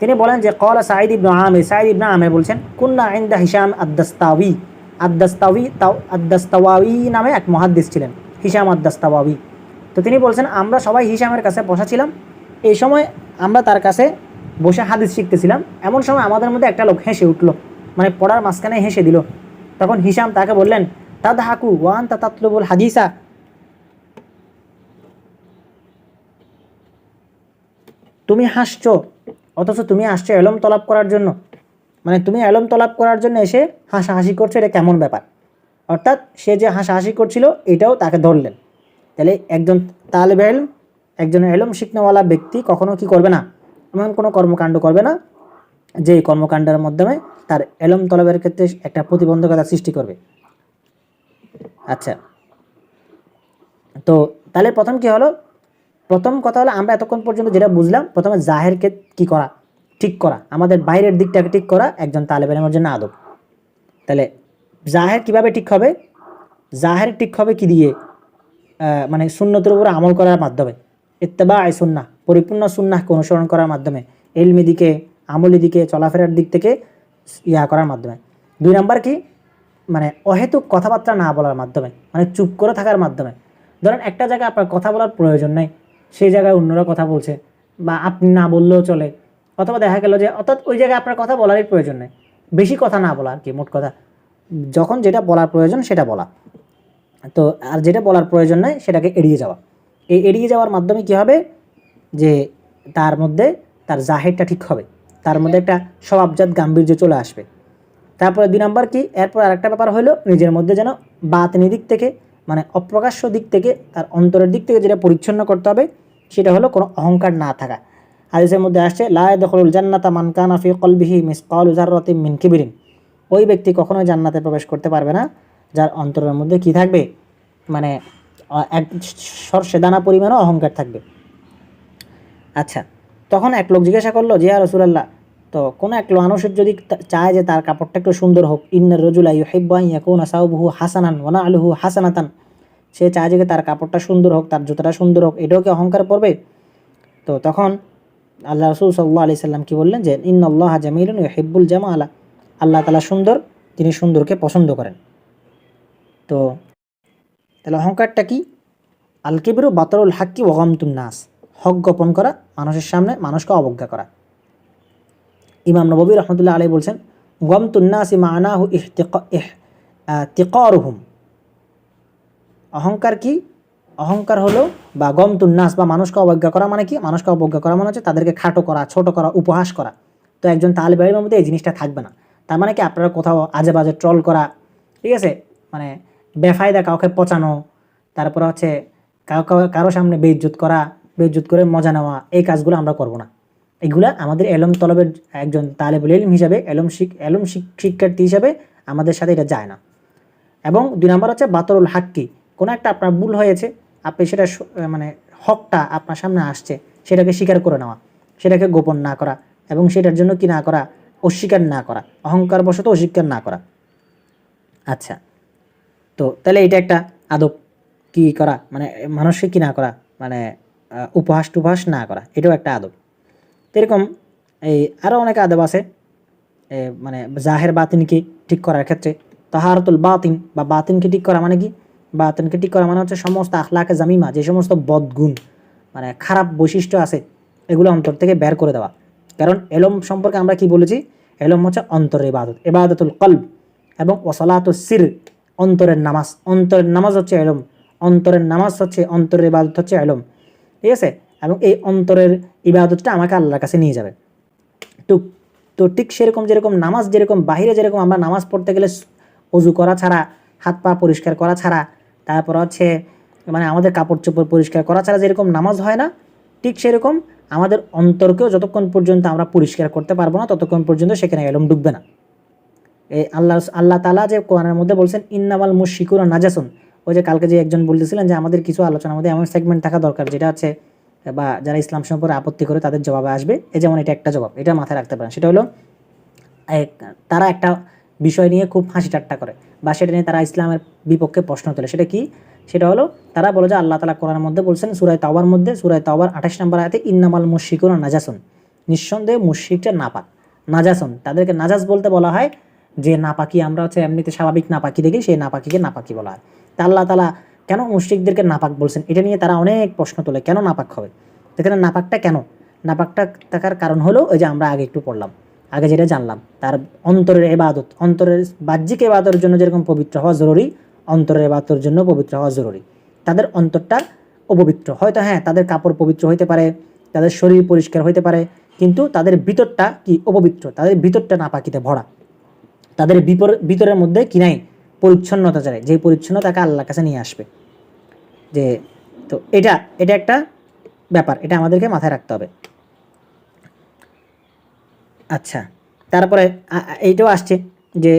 তিনি বলেন যে ক্বালা সাঈদ ইবনে আমির, সাঈদ ইবনে আমির বলছেন, কুন্না ইনদা হিশাম আদ-দাস্তাওয়াই নামে এক মুহাদ্দিস ছিলেন, হিশাম আদ-দাস্তাওয়াই। তো তিনি বলছেন আমরা সবাই হিশামের কাছে বসা ছিলাম, এই সময় আমরা তার কাছে বসে হাদিস শিখতেছিলাম। এমন সময় আমাদের মধ্যে একটা লোক হেসে উঠলো, মানে পড়ার মাঝখানে হেসে দিল। তখন হিশাম তাকে বললেন, তাদহাকু ওয়া আনতা তাতলুবুল হাদিসা, তুমি হাসছো অথচ তুমি আসছো এলম তলাব করার জন্য, মানে তুমি এলম তলাব করার জন্য এসে হাসাহাসি করছো, এটা কেমন ব্যাপার? অর্থাৎ সে যে হাসাহাসি করছিল এটাও তাকে ধরলেন। তাহলে একজন তালেবে ইলম, একজন এলম শিখনেওয়ালা ব্যক্তি কখনো কি করবে না, এমন কোনো কর্মকাণ্ড করবে না যে কর্মকাণ্ডের মাধ্যমে তার এলম তলবের ক্ষেত্রে একটা প্রতিবন্ধকতা সৃষ্টি করবে। আচ্ছা, তো তাহলে প্রথম কি হলো, প্রথম কথা হলো আমরা এতক্ষণ পর্যন্ত যেটা বুঝলাম, প্রথমে জাহেরকে কি করা, ঠিক করা, আমাদের বাইরের দিকটাকে ঠিক করা একজন তালেবে ইলমের জন্য আদব। তাহলে জাহের কিভাবে ঠিক হবে? জাহের ঠিক হবে কি দিয়ে? মানে সুন্নতের উপর আমল করার মাধ্যমে, ইত্তেবায়ে সুন্নাহ, পরিপূর্ণ সুন্নাহকে অনুসরণ করার মাধ্যমে, ইলমি দিকে, আমলি দিকে, চলাফেরার দিক থেকে করার মাধ্যমে। 2 নাম্বার কি, মানে অহেতুক কথাবার্তা না বলার মাধ্যমে, মানে চুপ করে থাকার মাধ্যমে। ধরেন একটা জায়গায় আপনার কথা বলার প্রয়োজন নেই, সেই জায়গায় অন্যরা কথা বলছে, বা আপনি না বললেও চলে, অথবা দেখা গেল যে অর্থাৎ ওই জায়গায় আপনার কথা বলারই প্রয়োজন নেই, বেশি কথা না বলা আর কি, মোট কথা যখন যেটা বলার প্রয়োজন সেটা বলা, তো আর যেটা বলার প্রয়োজন নাই সেটাকে এড়িয়ে যাওয়া। এই এড়িয়ে যাওয়ার মাধ্যমে কি হবে, যে তার মধ্যে তার জাহেরটা ঠিক হবে, তার মধ্যে একটা স্বভাবজাত গাম্ভীর্য চলে আসবে। তারপরে 2 নাম্বার কি, এরপর আরেকটা ব্যাপার হলো নিজের মধ্যে যেন বাতিনি দিক থেকে, মানে অপ্রকাশ্য দিক থেকে, তার অন্তরের দিক থেকে যেটা পরিচ্ছন্ন করতে হবে সেটা হলো কোনো অহংকার না থাকা। হাদিসের মধ্যে আসছে, লা ইয়াদখুলুল জান্নাতা মান কানা ফি কলবিহি মিসকালু যাররাতিন মিন কিবরিন, ওই ব্যক্তি কখনোই জান্নাতে প্রবেশ করতে পারবে না যার অন্তরের মধ্যে কি থাকবে, মানে এক সর্ষে দানা পরিমাণও অহংকার থাকবে। আচ্ছা, তখন এক লোক জিজ্ঞাসা করলো যে ইয়া রাসূলুল্লাহ, তো কোনো এক মানুষের যদি চায় যে তার কাপড়টা একটু সুন্দর হোক, ইন্নার রাজুলা ইউহিব্বু আন ইয়াকুনা সাওবুহু হাসানান ওয়া না'লুহু হাসানাতান, সে চায় যে তার কাপড়টা সুন্দর হোক, তার জুতাটা সুন্দর হোক, এটাও কি অহংকার পড়বে? তো তখন আল্লাহ রাসূল সাল্লাল্লাহু আলাইহি সাল্লাম কি বললেন যে ইন্নাল্লাহা জামিলুন ইউহিব্বুল জামালা, আল্লাহ তাআলা সুন্দর, তিনি সুন্দরকে পছন্দ করেন। তো তাহলে অহংকারটা কি? আল কিবরু বাতরুল হাক্কি ওয়া গামতুন নাস, হক গোপন করা, মানুষের সামনে মানুষকে অবজ্ঞা করা। ইমাম নববী রহমতুল্লাহ আলাইহি বলছেন গামতুন নাসি মা'নাহু ইহতিকারুহুম। অহংকার কি? অহংকার হলো বা গমতুন নাস বা মানুষকে অবজ্ঞা করা মানে কি? মানুষকে অবজ্ঞা করা মানে হচ্ছে তাদেরকে খাটো করা, ছোট করা, উপহাস করা। তো একজন তালিবে ইলমের মধ্যে এই জিনিসটা থাকবে না। তার মানে কি আপনারা কোথাও আজে বাজে ট্রল করা, ঠিক আছে, মানে বেফায়দা কাউকে পচানো, তারপর হচ্ছে কারো সামনে বেইজ্জত করা, বেইজ্জত করে মজা নেওয়া, এই কাজগুলো আমরা করব না। এগুলা আমাদের এলম তলবের একজন তালেবুল ইলম হিসাবে, এলম শিক্ষার্থী হিসাবে আমাদের সাথে এটা যায় না। এবং 2 নম্বর হচ্ছে বাতরুল হাক্কি, কোনো একটা আপনার ভুল হয়েছে, আপনি সেটা মানে হকটা আপনার সামনে আসছে, সেটাকে স্বীকার করে নেওয়া, সেটাকে গোপন না করা এবং সেটার জন্য কি না করা, অস্বীকার না করা, অহংকার বশত অস্বীকার না করা। আচ্ছা, তো তাহলে এটা একটা আদব, কি করা মানে মানুষকে কি না করা, মানে উপহাস টুপহাস না করা, এটাও একটা আদব। তো এরকম এই আরও অনেক আদব আছে, মানে জাহের বাতিনকে ঠিক করার ক্ষেত্রে। তাহারাতুল বাতিন বা বাতিনকে ঠিক করা মানে কি? বাতিনকে ঠিক করা মানে হচ্ছে সমস্ত আখলাকে জামিমা, যে সমস্ত বদগুণ মানে খারাপ বৈশিষ্ট্য আছে, এগুলো অন্তর থেকে বের করে দেওয়া। কারণ এলম সম্পর্কে আমরা কি বলেছি? এলম হচ্ছে অন্তরের ইবাদত, ইবাদতুল কলব, এবং ওয়াসালাতুস সির, অন্তরের নামাজ। অন্তরের নামাজ হচ্ছে এলম, অন্তরের নামাজ হচ্ছে, অন্তরের ইবাদত হচ্ছে এলম, ঠিক আছে? এবং এই অন্তরের ইবাদতটা আমাকে আল্লাহর কাছে নিয়ে যাবে। তো তো ঠিক সেরকম, যেরকম নামাজ, যেরকম বাহিরে যেরকম আমরা নামাজ পড়তে গেলে অজু করা ছাড়া, হাত পা পরিষ্কার করা ছাড়া, তারপর হচ্ছে মানে আমাদের কাপড় চোপড় পরিষ্কার করা ছাড়া যেরকম নামাজ হয় না, ঠিক সেরকম আমাদের অন্তরকেও যতক্ষণ পর্যন্ত আমরা পরিষ্কার করতে পারবো না, ততক্ষণ পর্যন্ত সেখানে এলম ঢুকবে না। এই আল্লাহ তাআলা যে কোরআনের মধ্যে বলছেন ইন্নামাল মুশরিকুনা নাজাসুন, ওই যে কালকে যে একজন বলতেছিলেন যে আমাদের কিছু আলোচনার মধ্যে এমন সেগমেন্ট থাকা দরকার যেটা হচ্ছে বা যারা ইসলাম সম্পর্কে আপত্তি করে তাদের জবাবে আসবে, এই যেমন এটা একটা জবাব, এটা মাথায় রাখতে পারেন। সেটা হলো তারা একটা বিষয় নিয়ে খুব হাসি ঠাট্টা করে বা সেটা নিয়ে তারা ইসলামের বিপক্ষে প্রশ্ন তোলে। সেটা কি? সেটা হলো তারা বলে যে আল্লাহ তাআলা কোরআনের মধ্যে বলছেন সূরা তাওবার মধ্যে, সূরা তাওবার 28 নম্বর আয়াতে ইন্নামাল মুশরিকুনা নাজাসুন, নিঃসন্দেহে মুশরিকটা নাপাক। নাজাসুন, তাদেরকে নাজাস বলতে বলা হয় যে নাপাকি, আমরা হচ্ছে এমনিতে স্বাভাবিক নাপাকি দেখি, সেই নাপাকিকে নাপাকি বলা হয়। তা আল্লাহ তাআলা কেন মুশরিকদেরকে নাপাক বলছেন, এটা নিয়ে তারা অনেক প্রশ্ন তোলে, কেন নাপাক হবে? এখানে নাপাকটা কেন? নাপাকটা থাকার কারণ হলো ওই যে আমরা আগে একটু পড়লাম, আগে যেটা জানলাম, তার অন্তরের ইবাদত, অন্তরের বাহ্যিক ইবাদতের জন্য যেরকম পবিত্র হওয়া জরুরি, অন্তরের ইবাদতের জন্য পবিত্র হওয়া জরুরি। তাদের অন্তরটা অপবিত্র, হয়তো হ্যাঁ তাদের কাপড় পবিত্র হইতে পারে, তাদের শরীর পরিষ্কার হইতে পারে, কিন্তু তাদের ভিতরটা কি অপবিত্র, তাদের ভিতরটা নাপাকিতে ভরা, তাদের ভিতরের মধ্যে কি নাই, পরিচ্ছন্নতা চাই, যে পরিচ্ছন্নতাকে আল্লাহর কাছে নিয়ে আসবে। যে তো এটা একটা ব্যাপার, এটা আমাদেরকে মাথায় রাখতে হবে। আচ্ছা, তারপরে এইটাও আসছে যে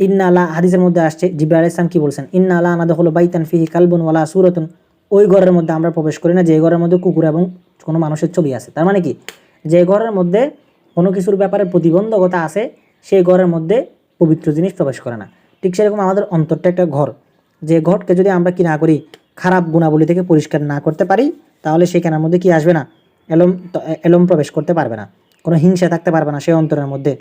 ইন্না আলা, হাদিসের মধ্যে আসছে জিবরাইল আলাইহিস সালাম কি বলছেন, ইন্না আলা নাদখুলু বাইতান ফিহি কালবুন ওয়ালা সূরাতুন, ওই ঘরের মধ্যে আমরা প্রবেশ করি না যে ঘরের মধ্যে কুকুর এবং কোনো মানুষের ছবি আছে। তার মানে কি? যে ঘরের মধ্যে কোনো কিছুর ব্যাপারে প্রতিবন্ধকতা আছে, সেই ঘরের মধ্যে পবিত্র জিনিস প্রবেশ করে না। ঠিক সেরকম আমাদের অন্তরটা একটা ঘর, যে ঘরকে যদি আমরা কি না করি, খারাপ গুণাবলী থেকে পরিষ্কার না করতে পারি, তাহলে সেখানের মধ্যে কি আসবে না, এলম প্রবেশ করতে পারবে না, কোনো হিংসা থাকতে পারবে না সে অন্তরের মধ্যে,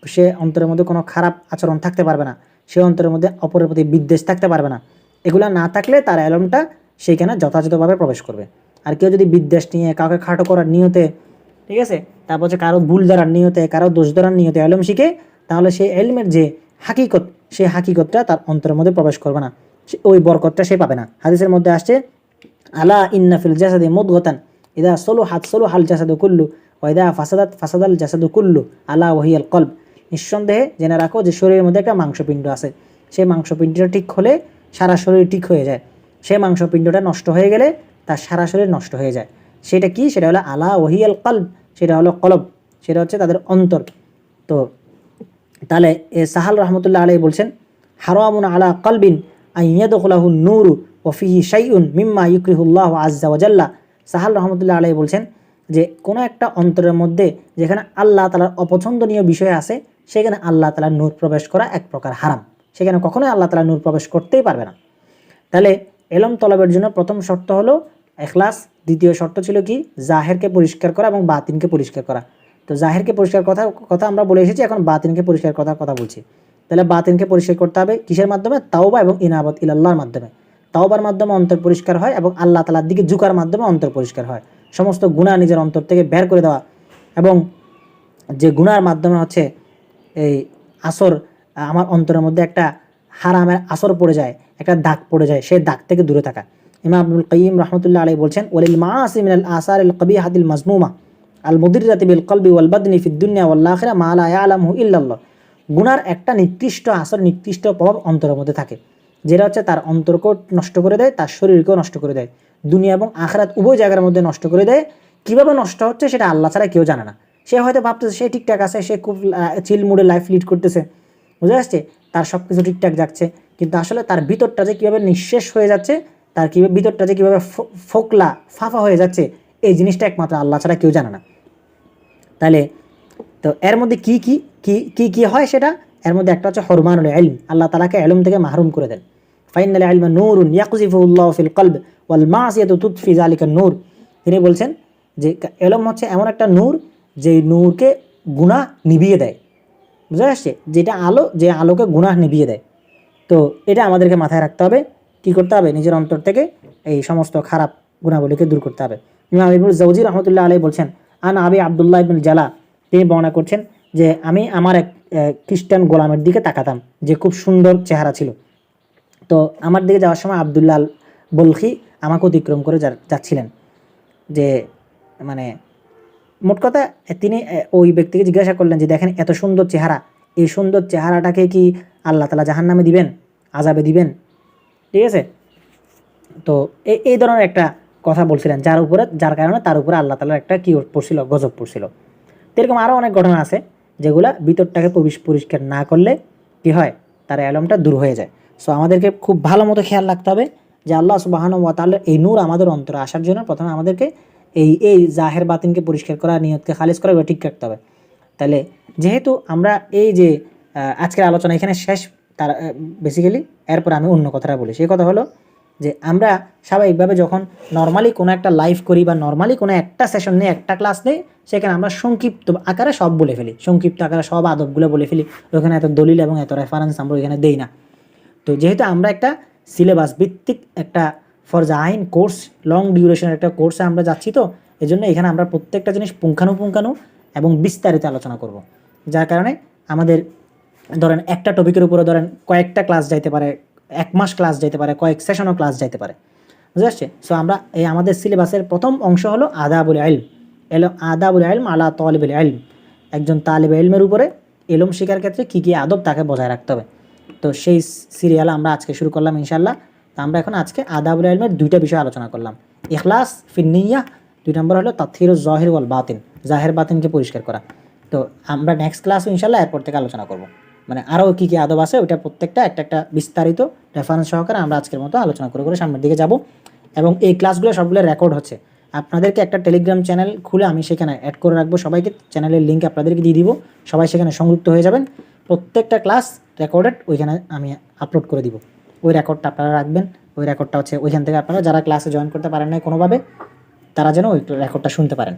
সে অন্তরের মধ্যে কোনো খারাপ আচরণ থাকতে পারবে না, সে অন্তরের মধ্যে অপরের প্রতি বিদ্বেষ থাকতে পারবে না। এগুলো না থাকলে তার এলমটা সেইখানে যথাযথভাবে প্রবেশ করবে। আর কেউ যদি বিদ্বেষ নিয়ে, কাউকে খাটো করার নিয়তে, ঠিক আছে, তারপর হচ্ছে কারো ভুল ধরার নিয়তে, কারো দোষ ধরার নিয়তে এলম শিখে, তাহলে সেই এলমের যে হাকিকত, সেই হাকিকতটা তার অন্তরের মধ্যে প্রবেশ করবে না, ওই বরকতটা সে পাবে না। হাদিসের মধ্যে আসছে আলা ইন্না ফিল জাসাদি মুদগাতান ইদা সলুহাত সলুহাল জাসাদু কুল্লু ওয়া ইদা ফাসাদাত ফাসাদাল জাসাদু কুল্লু আলা ওয়াহিয়াল কলব। নিঃসন্দেহে জেনে রাখো যে শরীরের মধ্যে একটা মাংসপিণ্ড আছে, সেই মাংসপিণ্ডটা ঠিক হলে সারা শরীর ঠিক হয়ে যায়, সেই মাংসপিণ্ডটা নষ্ট হয়ে গেলে তার সারা শরীর নষ্ট হয়ে যায়। সেটা কি? সেটা হলো আলা ওয়াহিয়াল কলব, সেটা হলো কলব, সেটা হচ্ছে তাদের অন্তর। তো তাহলে সাহাল রহমতুল্লাহ আলাইহি বলছেন হারামুন আলা কলবিন আইয়াদখুলাহু নূরু ওয়া ফিহি শাইউন মিম্মা ইউকরিহুল্লাহু আযজা ওয়া জাল্লা। সাহাল রহমতুল্লাহ আলাইহি বলছেন যে কোনো একটা অন্তরের মধ্যে যেখানে আল্লাহ তাআলার অপছন্দনীয় বিষয় আছে সেখানে আল্লাহ তাআলার নূর প্রবেশ করা এক প্রকার হারাম, সেখানে কখনোই আল্লাহ তাআলার নূর প্রবেশ করতেই পারবে না। তাহলে এলম তলবের জন্য প্রথম শর্ত হলো ইখলাস, দ্বিতীয় শর্ত ছিল কি জাহেরকে পরিষ্কার করা এবং বাতিনকে পরিষ্কার করা। তো জাহেরকে পরিষ্কার কথা আমরা বলে এসেছি, এখন বাতিনকে পরিষ্কার কথা বলছি। তাহলে বাতিনকে পরিষ্কার করতে হবে কিসের মাধ্যমে? তাওবা এবং ইনাবাত ইলাল্লাহর মাধ্যমে। তাওবার মাধ্যমে অন্তর পরিষ্কার হয় এবং আল্লাহ তাআলার দিকে ঝুঁকার মাধ্যমে অন্তর পরিষ্কার হয়। সমস্ত গুনাহ নিজের অন্তর থেকে বের করে দেওয়া, এবং যে গুনার মাধ্যমে হচ্ছে এই আসর আমার অন্তরের মধ্যে একটা হারামের আসর পড়ে যায়, একটা দাগ পড়ে যায়, সেই দাগ থেকে দূরে থাকা। ইমাম ইবনুল কাইয়িম রাহমাতুল্লাহ আলাইহি বলছেন ওয়ালিল মাআসি মিনাল আসারিল কবিহাতিল মাজমুমা আল মুদিররাতি বিল কলবি ওয়াল বাদনি ফিদ দুনিয়া ওয়াল আখিরা মা লা ইয়ালামহু ইল্লাল্লাহ। গুনার একটা নির্দিষ্ট আসর, নির্দিষ্ট প্রভাব অন্তরের মধ্যে থাকে, যেটা হচ্ছে তার অন্তরকেও নষ্ট করে দেয়, তার শরীরকেও নষ্ট করে দেয়, দুনিয়া এবং আখিরাত উভয় জায়গার মধ্যে নষ্ট করে দেয়। কীভাবে নষ্ট হচ্ছে সেটা আল্লাহ ছাড়া কেউ জানে না। সে হয়তো ভাবতেছে সে ঠিকঠাক আছে, সে খুব চিল মুডে লাইফ লিড করতেছে, বুঝে আসছে, তার সব কিছু ঠিকঠাক যাচ্ছে, কিন্তু আসলে তার ভিতরটা যে কীভাবে নিঃশেষ হয়ে যাচ্ছে, তার কীভাবে ভিতরটা যে কীভাবে ফোকলা ফাফা হয়ে যাচ্ছে, এই জিনিসটা একমাত্র আল্লাহ ছাড়া কেউ জানে না। তাহলে তো এর মধ্যে কি কি কি কি কি হয় সেটা, এর মধ্যে একটা হচ্ছে হরমানুল ইলম, আল্লাহ তাআলাকে ইলম থেকে মাহরুম করে দেন। ফাইনাল ইলমা নূরুন ইয়াকযিফুল্লাহু ফিল কলব ওয়াল মাসিয়াতু তুতফি যালিকা নূর। তিনি বলছেন যে ইলম হচ্ছে এমন একটা নূর যে নূরকে গুনাহ নিভিয়ে দেয়, বুঝা আসছে, যেটা আলো, যে আলোকে গুনাহ নিভিয়ে দেয়। তো এটা আমাদেরকে মাথায় রাখতে হবে, কি করতে হবে, নিজের অন্তর থেকে এই সমস্ত খারাপ গুণাবলীকে দূর করতে হবে। ইমাম ইবনুল জাওজি রাহমাতুল্লাহ আলাইহি বলছেন আন আবি আব্দুল্লাহ ইবনুল জালা, তিনি বর্ণনা করছেন যে আমি আমার এক খ্রিস্টান গোলামের দিকে তাকাতাম যে খুব সুন্দর চেহারা ছিল। তো আমার দিকে যাওয়ার সময় আব্দুল্লাহ আল বলখি আমাকে অতিক্রম করে যাচ্ছিলেন। যে মানে মোট কথা তিনি ওই ব্যক্তিকে জিজ্ঞাসা করলেন যে দেখেন এত সুন্দর চেহারা, এই সুন্দর চেহারাটাকে কি আল্লাহ তাআলা জাহান্নামে দিবেন, আযাবে দিবেন? ঠিক আছে, তো এই ধরনের একটা কথা বলছিলেন, যার কারণে তার উপরে আল্লাহ তাআলার একটা কি পড়ছিল, গজব পড়ছিল। তো এরকম আরও অনেক ঘটনা আছে যেগুলা ভিতরটাকে পরিষ্কার না করলে কি হয়, তার ইলমটা দূর হয়ে যায়। সো আমাদেরকে খুব ভালো মতো খেয়াল রাখতে হবে যে আল্লাহ সুবহানাহু ওয়া তাআলার এই নূর আমাদের অন্তরে আসার জন্য প্রথমে আমাদেরকে এই জাহের বাতিনকে পরিষ্কার করা, নিয়তকে খালিজ করা, এগুলো ঠিক রাখতে হবে। তাহলে যেহেতু আমরা এই যে আজকের আলোচনা এখানে শেষ, তার বেসিক্যালি এরপর আমি অন্য কথাটা বলি। সেই কথা হলো যে আমরা স্বাভাবিকভাবে যখন নর্মালি কোনো একটা লাইভ করি বা নর্মালি কোনো একটা সেশন নিয়ে একটা ক্লাস নেই, সেখানে আমরা সংক্ষিপ্ত আকারে সব বলে ফেলি, সংক্ষিপ্ত আকারে সব আদবগুলো বলে ফেলি, ওখানে এত দলিল এবং এত রেফারেন্স আমরা ওইখানে দেই না। তো যেহেতু আমরা একটা সিলেবাস ভিত্তিক একটা ফরজা আইন কোর্স, লং ডিউরেশনের একটা কোর্সে আমরা যাচ্ছি, তো এই জন্য এখানে আমরা প্রত্যেকটা জিনিস পুঙ্খানুপুঙ্খানু এবং বিস্তারিত আলোচনা করব, যার কারণে আমাদের ধরেন একটা টপিকের উপরে ধরেন কয়েকটা ক্লাস যাইতে পারে, 1 মাস ক্লাস যাইতে পারে, কয়েক সেশনও ক্লাস যাইতে পারে, বুঝতে পারছে। সো আমরা এই আমাদের সিলেবাসের প্রথম অংশ হলো আদাবুল ইলম, আদাবুল ইলম আলা তালিবুল ইলম, একজন তালিবে ইলমের উপরে ইলম শেখার ক্ষেত্রে কী কী আদব তাকে বজায় রাখতে হবে। তো সেই সিরিয়াল আমরা আজকে শুরু করলাম ইনশাআল্লাহ। তো আমরা এখন আজকে আদাবুল ইলমের 2টা বিষয় আলোচনা করলাম, ইখলাস ফিন নিয়্যা, 2 নম্বর হলো তাতহিরুজ যাহির ওয়াল বাতিন, জাহের বাতিনকে পরিষ্কার করা। তো আমরা নেক্সট ক্লাসও ইনশাআল্লাহ এরপর থেকে আলোচনা করব, মানে আরও কী কী আদব আছে ওইটা প্রত্যেকটা একটা বিস্তারিত রেফারেন্স সহকারে আমরা আজকের মতো আলোচনা করে সামনের দিকে যাব। এবং এই ক্লাসগুলো সবগুলো রেকর্ড হচ্ছে, আপনাদেরকে একটা টেলিগ্রাম চ্যানেল খুলে আমি সেখানে অ্যাড করে রাখবো সবাইকে, চ্যানেলের লিঙ্ক আপনাদেরকে দিয়ে দিব, সবাই সেখানে সংযুক্ত হয়ে যাবেন। প্রত্যেকটা ক্লাস রেকর্ডেড ওইখানে আমি আপলোড করে দিব, ওই রেকর্ডটা আপনারা রাখবেন। ওই রেকর্ডটা হচ্ছে ওইখান থেকে আপনারা যারা ক্লাসে জয়েন করতে পারেন না কোনোভাবে, তারা যেন ওই রেকর্ডটা শুনতে পারেন।